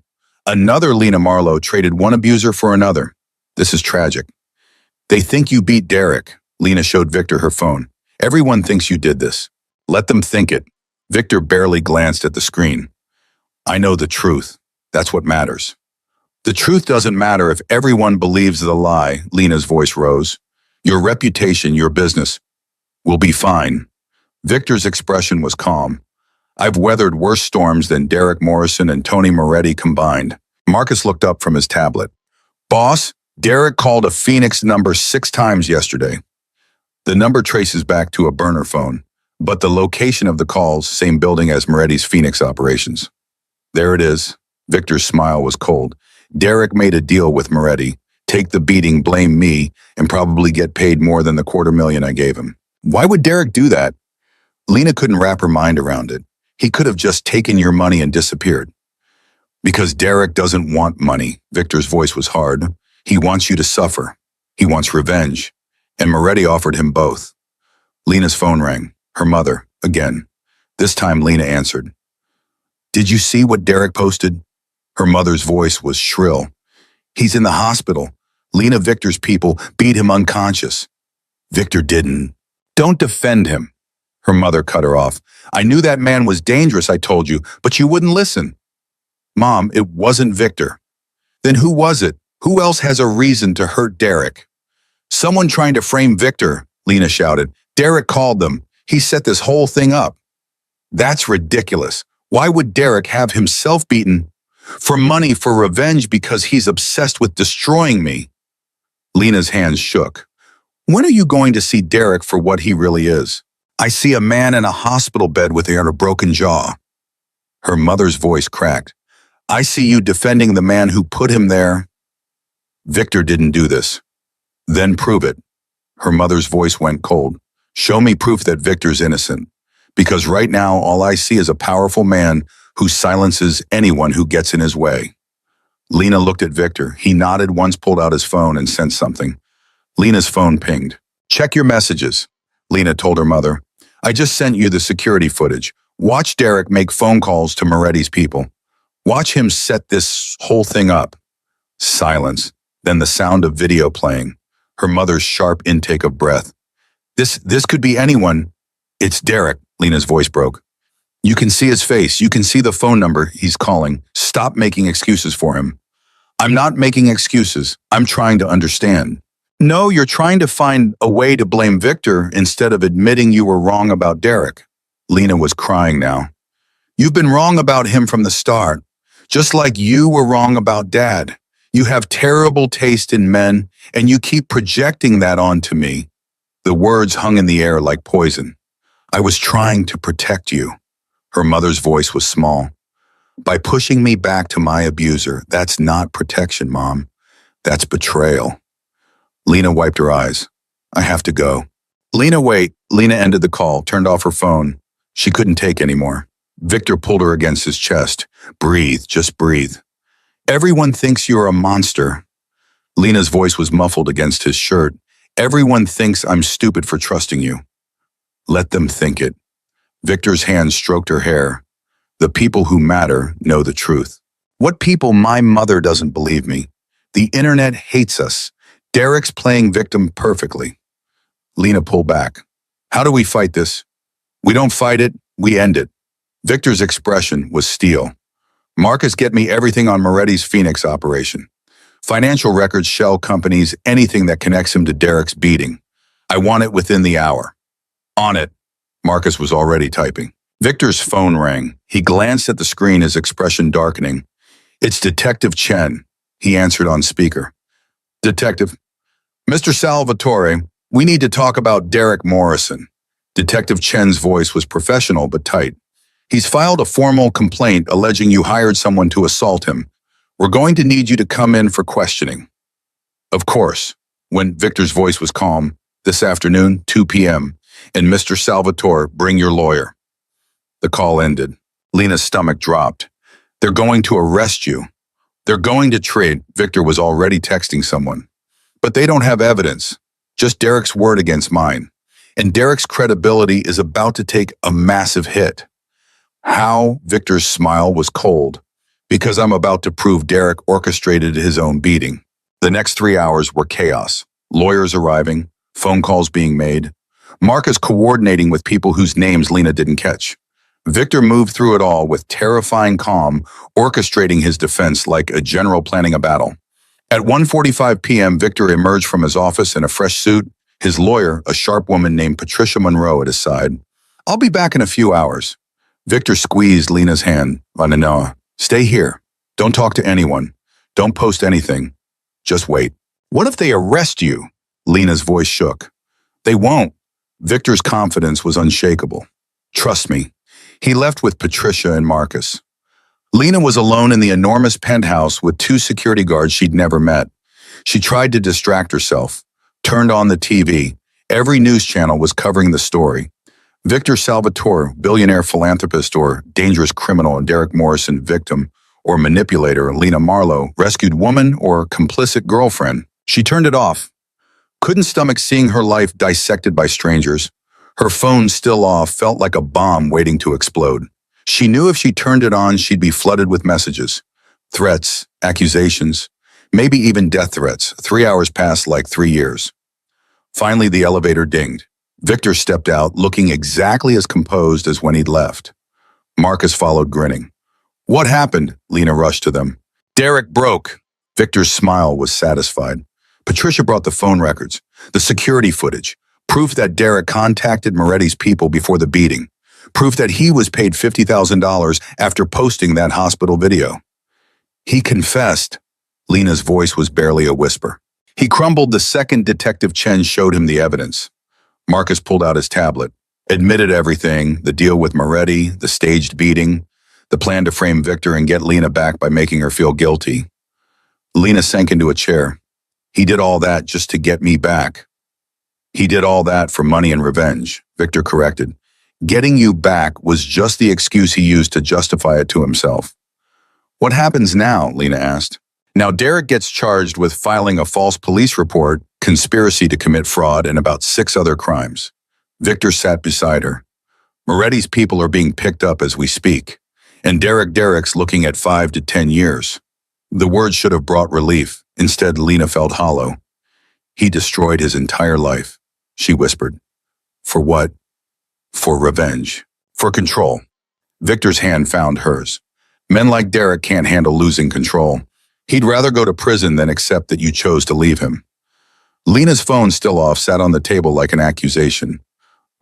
Another Lena Marlowe traded one abuser for another. This is tragic. They think you beat Derek. Lena showed Victor her phone. Everyone thinks you did this. Let them think it. Victor barely glanced at the screen. I know the truth. That's what matters. The truth doesn't matter if everyone believes the lie, Lena's voice rose. Your reputation, your business, will be fine. Victor's expression was calm. I've weathered worse storms than Derek Morrison and Tony Moretti combined. Marcus looked up from his tablet. Boss, Derek called a Phoenix number 6 times yesterday. The number traces back to a burner phone, but the location of the calls, same building as Moretti's Phoenix operations. There it is. Victor's smile was cold. Derek made a deal with Moretti. Take the beating, blame me, and probably get paid more than the $250,000 I gave him. Why would Derek do that? Lena couldn't wrap her mind around it. He could have just taken your money and disappeared. Because Derek doesn't want money. Victor's voice was hard. He wants you to suffer. He wants revenge. And Moretti offered him both. Lena's phone rang. Her mother, again. This time Lena answered. Did you see what Derek posted? Her mother's voice was shrill. He's in the hospital. Lena, Victor's people beat him unconscious. Victor didn't. Don't defend him. Her mother cut her off. I knew that man was dangerous, I told you, but you wouldn't listen. Mom, it wasn't Victor. Then who was it? Who else has a reason to hurt Derek? Someone trying to frame Victor, Lena shouted. Derek called them. He set this whole thing up. That's ridiculous. Why would Derek have himself beaten? For money, for revenge, because he's obsessed with destroying me. Lena's hands shook. When are you going to see Derek for what he really is? I see a man in a hospital bed with a broken jaw. Her mother's voice cracked. I see you defending the man who put him there. Victor didn't do this. Then prove it. Her mother's voice went cold. Show me proof that Victor's innocent. Because right now, all I see is a powerful man who silences anyone who gets in his way. Lena looked at Victor. He nodded once, pulled out his phone, and sent something. Lena's phone pinged. Check your messages, Lena told her mother. I just sent you the security footage. Watch Derek make phone calls to Moretti's people. Watch him set this whole thing up. Silence, then the sound of video playing. Her mother's sharp intake of breath. This could be anyone. It's Derek, Lena's voice broke. You can see his face. You can see the phone number he's calling. Stop making excuses for him. I'm not making excuses. I'm trying to understand. No, you're trying to find a way to blame Victor instead of admitting you were wrong about Derek. Lena was crying now. You've been wrong about him from the start, just like you were wrong about Dad. You have terrible taste in men, and you keep projecting that onto me. The words hung in the air like poison. I was trying to protect you. Her mother's voice was small. By pushing me back to my abuser, that's not protection, Mom. That's betrayal. Lena wiped her eyes. I have to go. Lena, wait. Lena ended the call, turned off her phone. She couldn't take anymore. Victor pulled her against his chest. Breathe, just breathe. Everyone thinks you're a monster. Lena's voice was muffled against his shirt. Everyone thinks I'm stupid for trusting you. Let them think it. Victor's hand stroked her hair. The people who matter know the truth. What people? My mother doesn't believe me. The internet hates us. Derek's playing victim perfectly. Lena pulled back. How do we fight this? We don't fight it, we end it. Victor's expression was steel. Marcus, get me everything on Moretti's Phoenix operation. Financial records, shell companies, anything that connects him to Derek's beating. I want it within the hour. On it. Marcus was already typing. Victor's phone rang. He glanced at the screen, his expression darkening. It's Detective Chen. He answered on speaker. Detective. Mr. Salvatore, we need to talk about Derek Morrison. Detective Chen's voice was professional but tight. He's filed a formal complaint alleging you hired someone to assault him. We're going to need you to come in for questioning. Of course. When Victor's voice was calm, this afternoon, 2 p.m., and Mr. Salvatore, bring your lawyer. The call ended. Lena's stomach dropped. They're going to arrest you. They're going to trade. Victor was already texting someone. But they don't have evidence. Just Derek's word against mine. And Derek's credibility is about to take a massive hit. How? Victor's smile was cold. Because I'm about to prove Derek orchestrated his own beating. The next 3 hours were chaos. Lawyers arriving, phone calls being made, Marcus coordinating with people whose names Lena didn't catch. Victor moved through it all with terrifying calm, orchestrating his defense like a general planning a battle. At 1:45 p.m., Victor emerged from his office in a fresh suit, his lawyer, a sharp woman named Patricia Monroe, at his side. I'll be back in a few hours. Victor squeezed Lena's hand. No, stay here. Don't talk to anyone. Don't post anything. Just wait. What if they arrest you? Lena's voice shook. They won't. Victor's confidence was unshakable. Trust me. He left with Patricia and Marcus. Lena was alone in the enormous penthouse with 2 security guards she'd never met. She tried to distract herself, turned on the TV. Every news channel was covering the story. Victor Salvatore, billionaire philanthropist or dangerous criminal, and Derek Morrison, victim or manipulator, Lena Marlowe, rescued woman or complicit girlfriend. She turned it off. Couldn't stomach seeing her life dissected by strangers. Her phone, still off, felt like a bomb waiting to explode. She knew if she turned it on, she'd be flooded with messages. Threats, accusations, maybe even death threats. 3 hours passed like 3 years. Finally, the elevator dinged. Victor stepped out, looking exactly as composed as when he'd left. Marcus followed, grinning. What happened? Lena rushed to them. Derek broke. Victor's smile was satisfied. Patricia brought the phone records, the security footage, proof that Derek contacted Moretti's people before the beating, proof that he was paid $50,000 after posting that hospital video. He confessed. Lena's voice was barely a whisper. He crumbled the second Detective Chen showed him the evidence. Marcus pulled out his tablet, admitted everything, the deal with Moretti, the staged beating, the plan to frame Victor and get Lena back by making her feel guilty. Lena sank into a chair. He did all that just to get me back. He did all that for money and revenge, Victor corrected. Getting you back was just the excuse he used to justify it to himself. What happens now? Lena asked. Now Derek gets charged with filing a false police report, conspiracy to commit fraud, and about 6 other crimes. Victor sat beside her. Moretti's people are being picked up as we speak, and Derek's looking at 5 to 10 years. The words should have brought relief. Instead, Lena felt hollow. He destroyed his entire life, she whispered. For what? For revenge. For control. Victor's hand found hers. Men like Derek can't handle losing control. He'd rather go to prison than accept that you chose to leave him. Lena's phone, still off, sat on the table like an accusation.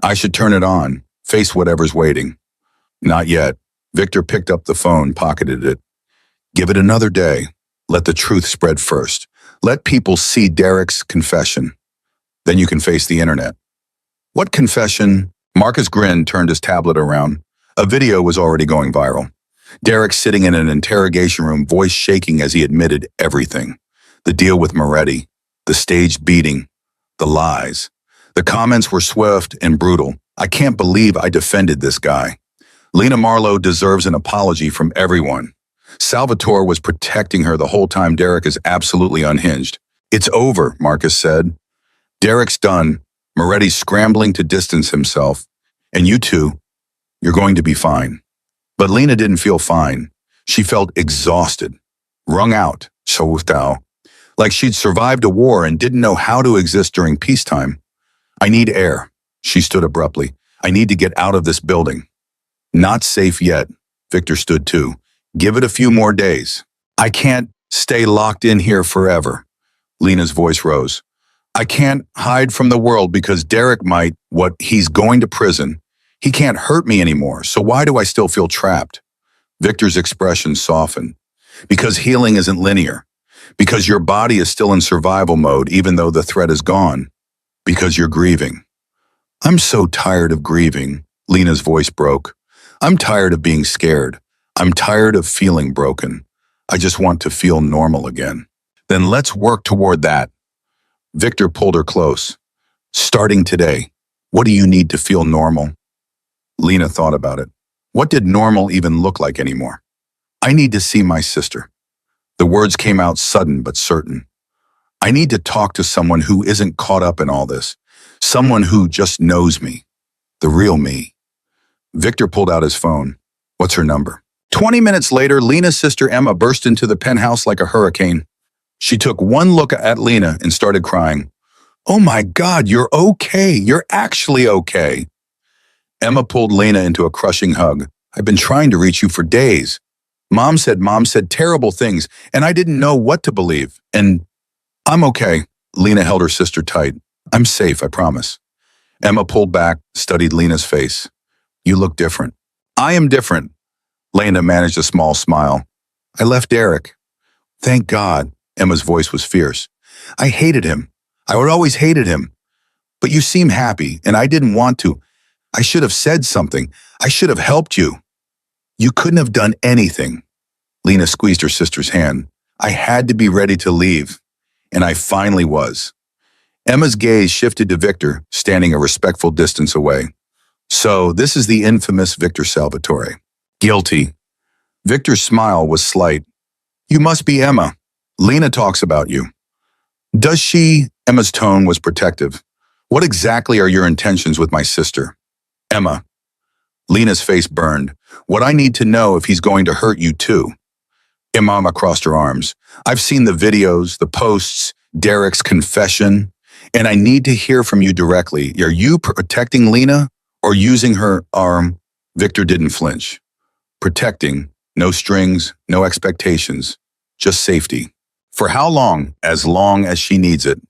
I should turn it on, face whatever's waiting. Not yet. Victor picked up the phone, pocketed it. Give it another day. Let the truth spread first. Let people see Derek's confession. Then you can face the internet. What confession? Marcus grinned, turned his tablet around. A video was already going viral. Derek sitting in an interrogation room, voice shaking as he admitted everything. The deal with Moretti, the staged beating, the lies. The comments were swift and brutal. I can't believe I defended this guy. Lena Marlowe deserves an apology from everyone. Salvatore was protecting her the whole time. Derek is absolutely unhinged. It's over, Marcus said. Derek's done. Moretti's scrambling to distance himself. And you two, you're going to be fine. But Lena didn't feel fine. She felt exhausted, wrung out, like she'd survived a war and didn't know how to exist during peacetime. I need air. She stood abruptly. I need to get out of this building. Not safe yet. Victor stood too. Give it a few more days. I can't. Stay locked in here forever. Lena's voice rose. I can't hide from the world because Derek might. What? He's going to prison. He can't hurt me anymore, so why do I still feel trapped? Victor's expression softened. Because healing isn't linear. Because your body is still in survival mode even though the threat is gone. Because you're grieving. I'm so tired of grieving, Lena's voice broke. I'm tired of being scared. I'm tired of feeling broken. I just want to feel normal again. Then let's work toward that. Victor pulled her close. Starting today, what do you need to feel normal? Lena thought about it. What did normal even look like anymore? I need to see my sister. The words came out sudden but certain. I need to talk to someone who isn't caught up in all this. Someone who just knows me. The real me. Victor pulled out his phone. What's her number? 20 minutes later, Lena's sister Emma burst into the penthouse like a hurricane. She took one look at Lena and started crying. Oh my God, you're okay. You're actually okay. Emma pulled Lena into a crushing hug. I've been trying to reach you for days. Mom said terrible things, and I didn't know what to believe. And I'm okay. Lena held her sister tight. I'm safe, I promise. Emma pulled back, studied Lena's face. You look different. I am different. Lena managed a small smile. I left Derek. Thank God. Emma's voice was fierce. I hated him. I would always hated him. But you seem happy, and I didn't want to. I should have said something. I should have helped you. You couldn't have done anything. Lena squeezed her sister's hand. I had to be ready to leave, and I finally was. Emma's gaze shifted to Victor, standing a respectful distance away. So, this is the infamous Victor Salvatore. Guilty. Victor's smile was slight. You must be Emma. Lena talks about you. Does she? Emma's tone was protective. What exactly are your intentions with my sister? Emma. Lena's face burned. What I need to know if he's going to hurt you too. Emma crossed her arms. I've seen the videos, the posts, Derek's confession, and I need to hear from you directly. Are you protecting Lena or using her arm? Victor didn't flinch. Protecting, no strings, no expectations, just safety. For how long? As long as she needs it.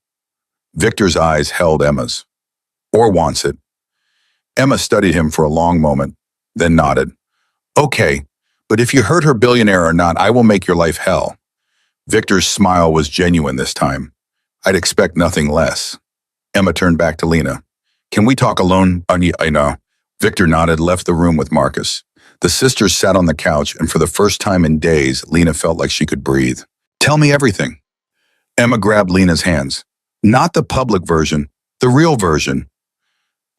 Victor's eyes held Emma's. Or wants it. Emma studied him for a long moment, then nodded. Okay, but if you hurt her billionaire or not, I will make your life hell. Victor's smile was genuine this time. I'd expect nothing less. Emma turned back to Lena. Can we talk alone? I know. Victor nodded, left the room with Marcus. The sisters sat on the couch, and for the first time in days, Lena felt like she could breathe. Tell me everything. Emma grabbed Lena's hands. Not the public version, the real version.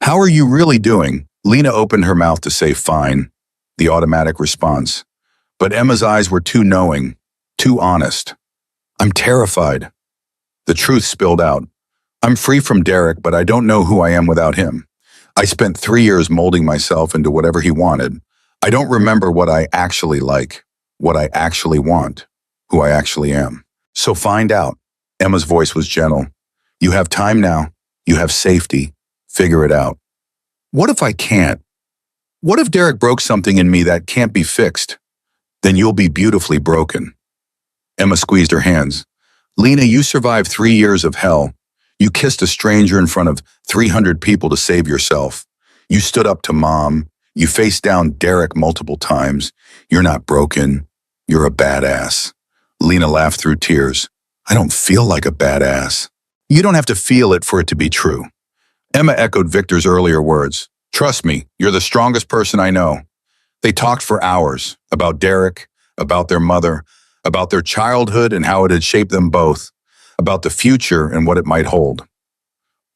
How are you really doing? Lena opened her mouth to say fine, the automatic response. But Emma's eyes were too knowing, too honest. I'm terrified. The truth spilled out. I'm free from Derek, but I don't know who I am without him. I spent 3 years molding myself into whatever he wanted. I don't remember what I actually like, what I actually want, who I actually am. So find out. Emma's voice was gentle. You have time now. You have safety. Figure it out. What if I can't? What if Derek broke something in me that can't be fixed? Then you'll be beautifully broken. Emma squeezed her hands. Lena, you survived 3 years of hell. You kissed a stranger in front of 300 people to save yourself. You stood up to Mom. You faced down Derek multiple times. You're not broken. You're a badass. Lena laughed through tears. I don't feel like a badass. You don't have to feel it for it to be true. Emma echoed Victor's earlier words. Trust me, you're the strongest person I know. They talked for hours about Derek, about their mother, about their childhood and how it had shaped them both, about the future and what it might hold.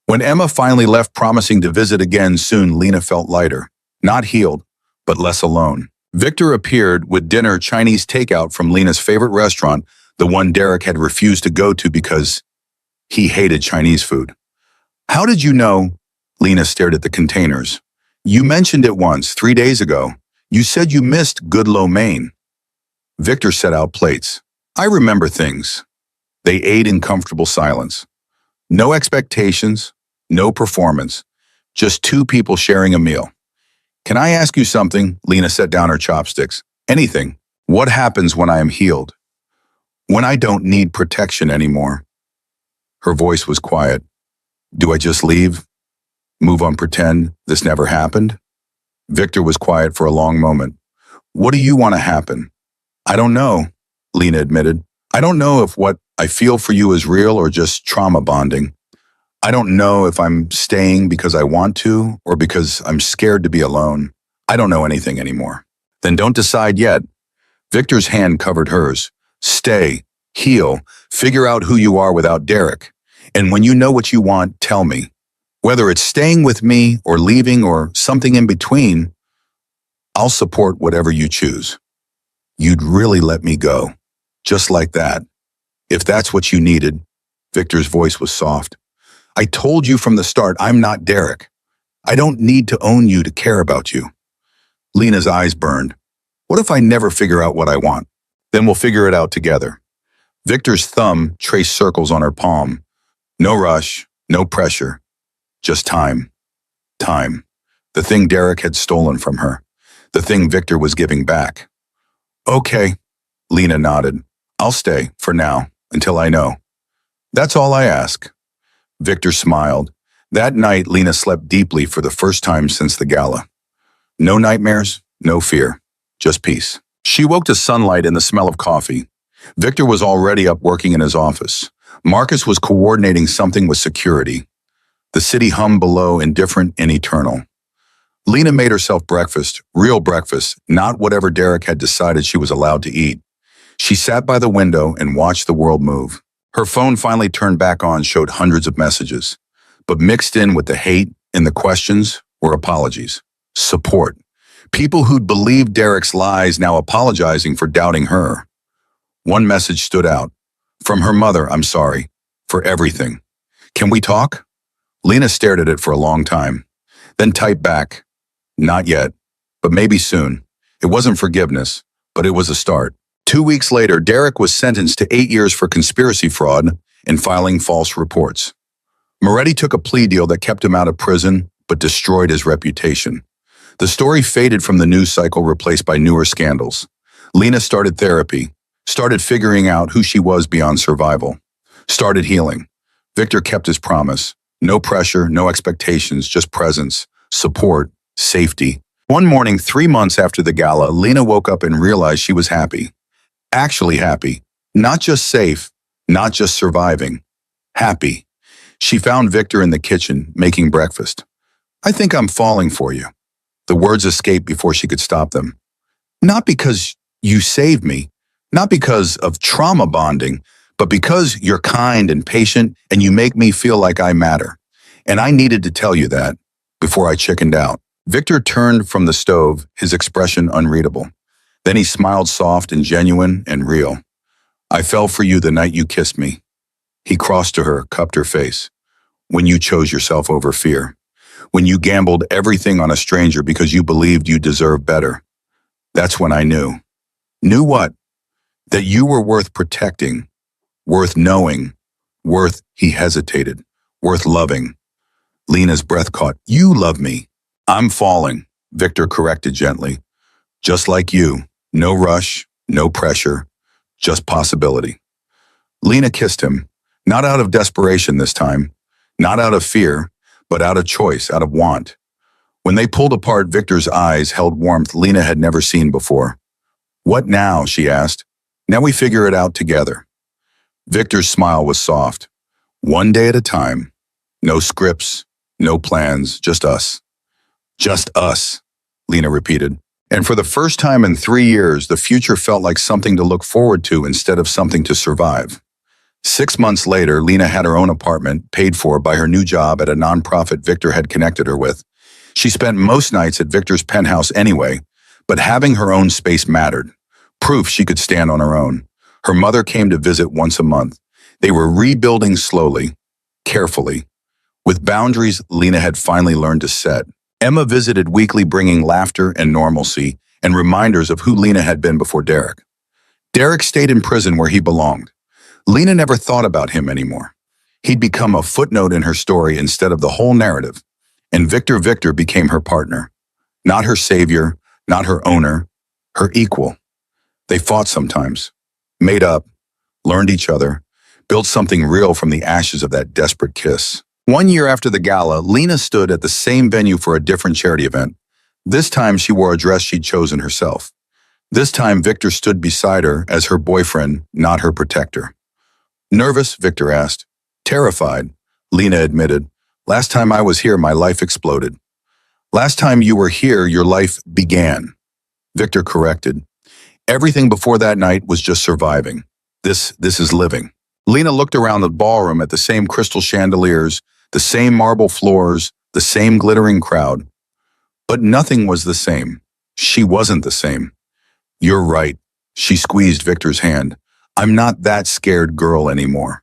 When Emma finally left promising to visit again soon, Lena felt lighter, not healed, but less alone. Victor appeared with dinner Chinese takeout from Lena's favorite restaurant, the one Derek had refused to go to because he hated Chinese food. How did you know? Lena stared at the containers. You mentioned it once, 3 days ago. You said you missed good lo mein. Victor set out plates. I remember things. They ate in comfortable silence. No expectations, no performance, just two people sharing a meal. Can I ask you something? Lena set down her chopsticks. Anything. What happens when I am healed? When I don't need protection anymore. Her voice was quiet. Do I just leave? Move on, pretend this never happened? Victor was quiet for a long moment. What do you want to happen? I don't know, Lena admitted. I don't know if what I feel for you is real or just trauma bonding. I don't know if I'm staying because I want to or because I'm scared to be alone. I don't know anything anymore. Then don't decide yet. Victor's hand covered hers. Stay, heal, figure out who you are without Derek. And when you know what you want, tell me. Whether it's staying with me or leaving or something in between, I'll support whatever you choose. You'd really let me go. Just like that. If that's what you needed. Victor's voice was soft. I told you from the start I'm not Derek. I don't need to own you to care about you. Lena's eyes burned. What if I never figure out what I want? Then we'll figure it out together. Victor's thumb traced circles on her palm. No rush, no pressure. Just time. Time. The thing Derek had stolen from her. The thing Victor was giving back. Okay, Lena nodded. I'll stay, for now, until I know. That's all I ask. Victor smiled. That night, Lena slept deeply for the first time since the gala. No nightmares, no fear, just peace. She woke to sunlight and the smell of coffee. Victor was already up working in his office. Marcus was coordinating something with security. The city hummed below, indifferent and eternal. Lena made herself breakfast, real breakfast, not whatever Derek had decided she was allowed to eat. She sat by the window and watched the world move. Her phone finally turned back on, showed hundreds of messages. But mixed in with the hate and the questions were apologies. Support. People who'd believed Derek's lies now apologizing for doubting her. One message stood out. From her mother, I'm sorry. For everything. Can we talk? Lena stared at it for a long time. Then typed back. Not yet, but maybe soon. It wasn't forgiveness, but it was a start. 2 weeks later, Derek was sentenced to 8 years for conspiracy fraud and filing false reports. Moretti took a plea deal that kept him out of prison, but destroyed his reputation. The story faded from the news cycle, replaced by newer scandals. Lena started therapy, started figuring out who she was beyond survival, started healing. Victor kept his promise. No pressure, no expectations, just presence, support, safety. One morning, 3 months after the gala, Lena woke up and realized she was happy. Actually happy. Not just safe, not just surviving. Happy. She found Victor in the kitchen, making breakfast. I think I'm falling for you. The words escaped before she could stop them. Not because you saved me, not because of trauma bonding, but because you're kind and patient and you make me feel like I matter. And I needed to tell you that before I chickened out. Victor turned from the stove, his expression unreadable. Then he smiled, soft and genuine and real. I fell for you the night you kissed me. He crossed to her, cupped her face. When you chose yourself over fear. When you gambled everything on a stranger because you believed you deserved better. That's when I knew. Knew what? That you were worth protecting, worth knowing, worth, he hesitated, worth loving. Lena's breath caught. You love me. I'm falling, Victor corrected gently. Just like you. No rush, no pressure, just possibility. Lena kissed him, not out of desperation this time, not out of fear, but out of choice, out of want. When they pulled apart, Victor's eyes held warmth Lena had never seen before. What now, she asked. Now we figure it out together. Victor's smile was soft. One day at a time. No scripts, no plans, just us. Just us, Lena repeated. And for the first time in 3 years, the future felt like something to look forward to instead of something to survive. 6 months later, Lena had her own apartment, paid for by her new job at a nonprofit Victor had connected her with. She spent most nights at Victor's penthouse anyway, but having her own space mattered. Proof she could stand on her own. Her mother came to visit once a month. They were rebuilding slowly, carefully, with boundaries Lena had finally learned to set. Emma visited weekly, bringing laughter and normalcy and reminders of who Lena had been before Derek. Derek stayed in prison where he belonged. Lena never thought about him anymore. He'd become a footnote in her story instead of the whole narrative. And Victor became her partner. Not her savior, not her owner, her equal. They fought sometimes, made up, learned each other, built something real from the ashes of that desperate kiss. 1 year after the gala, Lena stood at the same venue for a different charity event. This time she wore a dress she'd chosen herself. This time Victor stood beside her as her boyfriend, not her protector. Nervous, Victor asked. Terrified, Lena admitted. Last time I was here, my life exploded. Last time you were here, your life began. Victor corrected. Everything before that night was just surviving. This is living. Lena looked around the ballroom at the same crystal chandeliers, the same marble floors, the same glittering crowd. But nothing was the same. She wasn't the same. You're right. She squeezed Victor's hand. I'm not that scared girl anymore.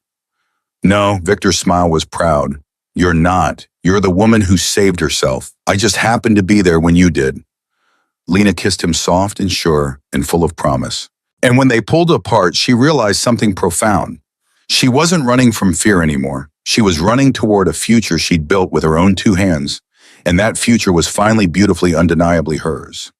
No, Victor's smile was proud. You're not. You're the woman who saved herself. I just happened to be there when you did. Lena kissed him soft and sure and full of promise. And when they pulled apart, she realized something profound. She wasn't running from fear anymore. She was running toward a future she'd built with her own 2 hands, and that future was finally beautifully, undeniably hers.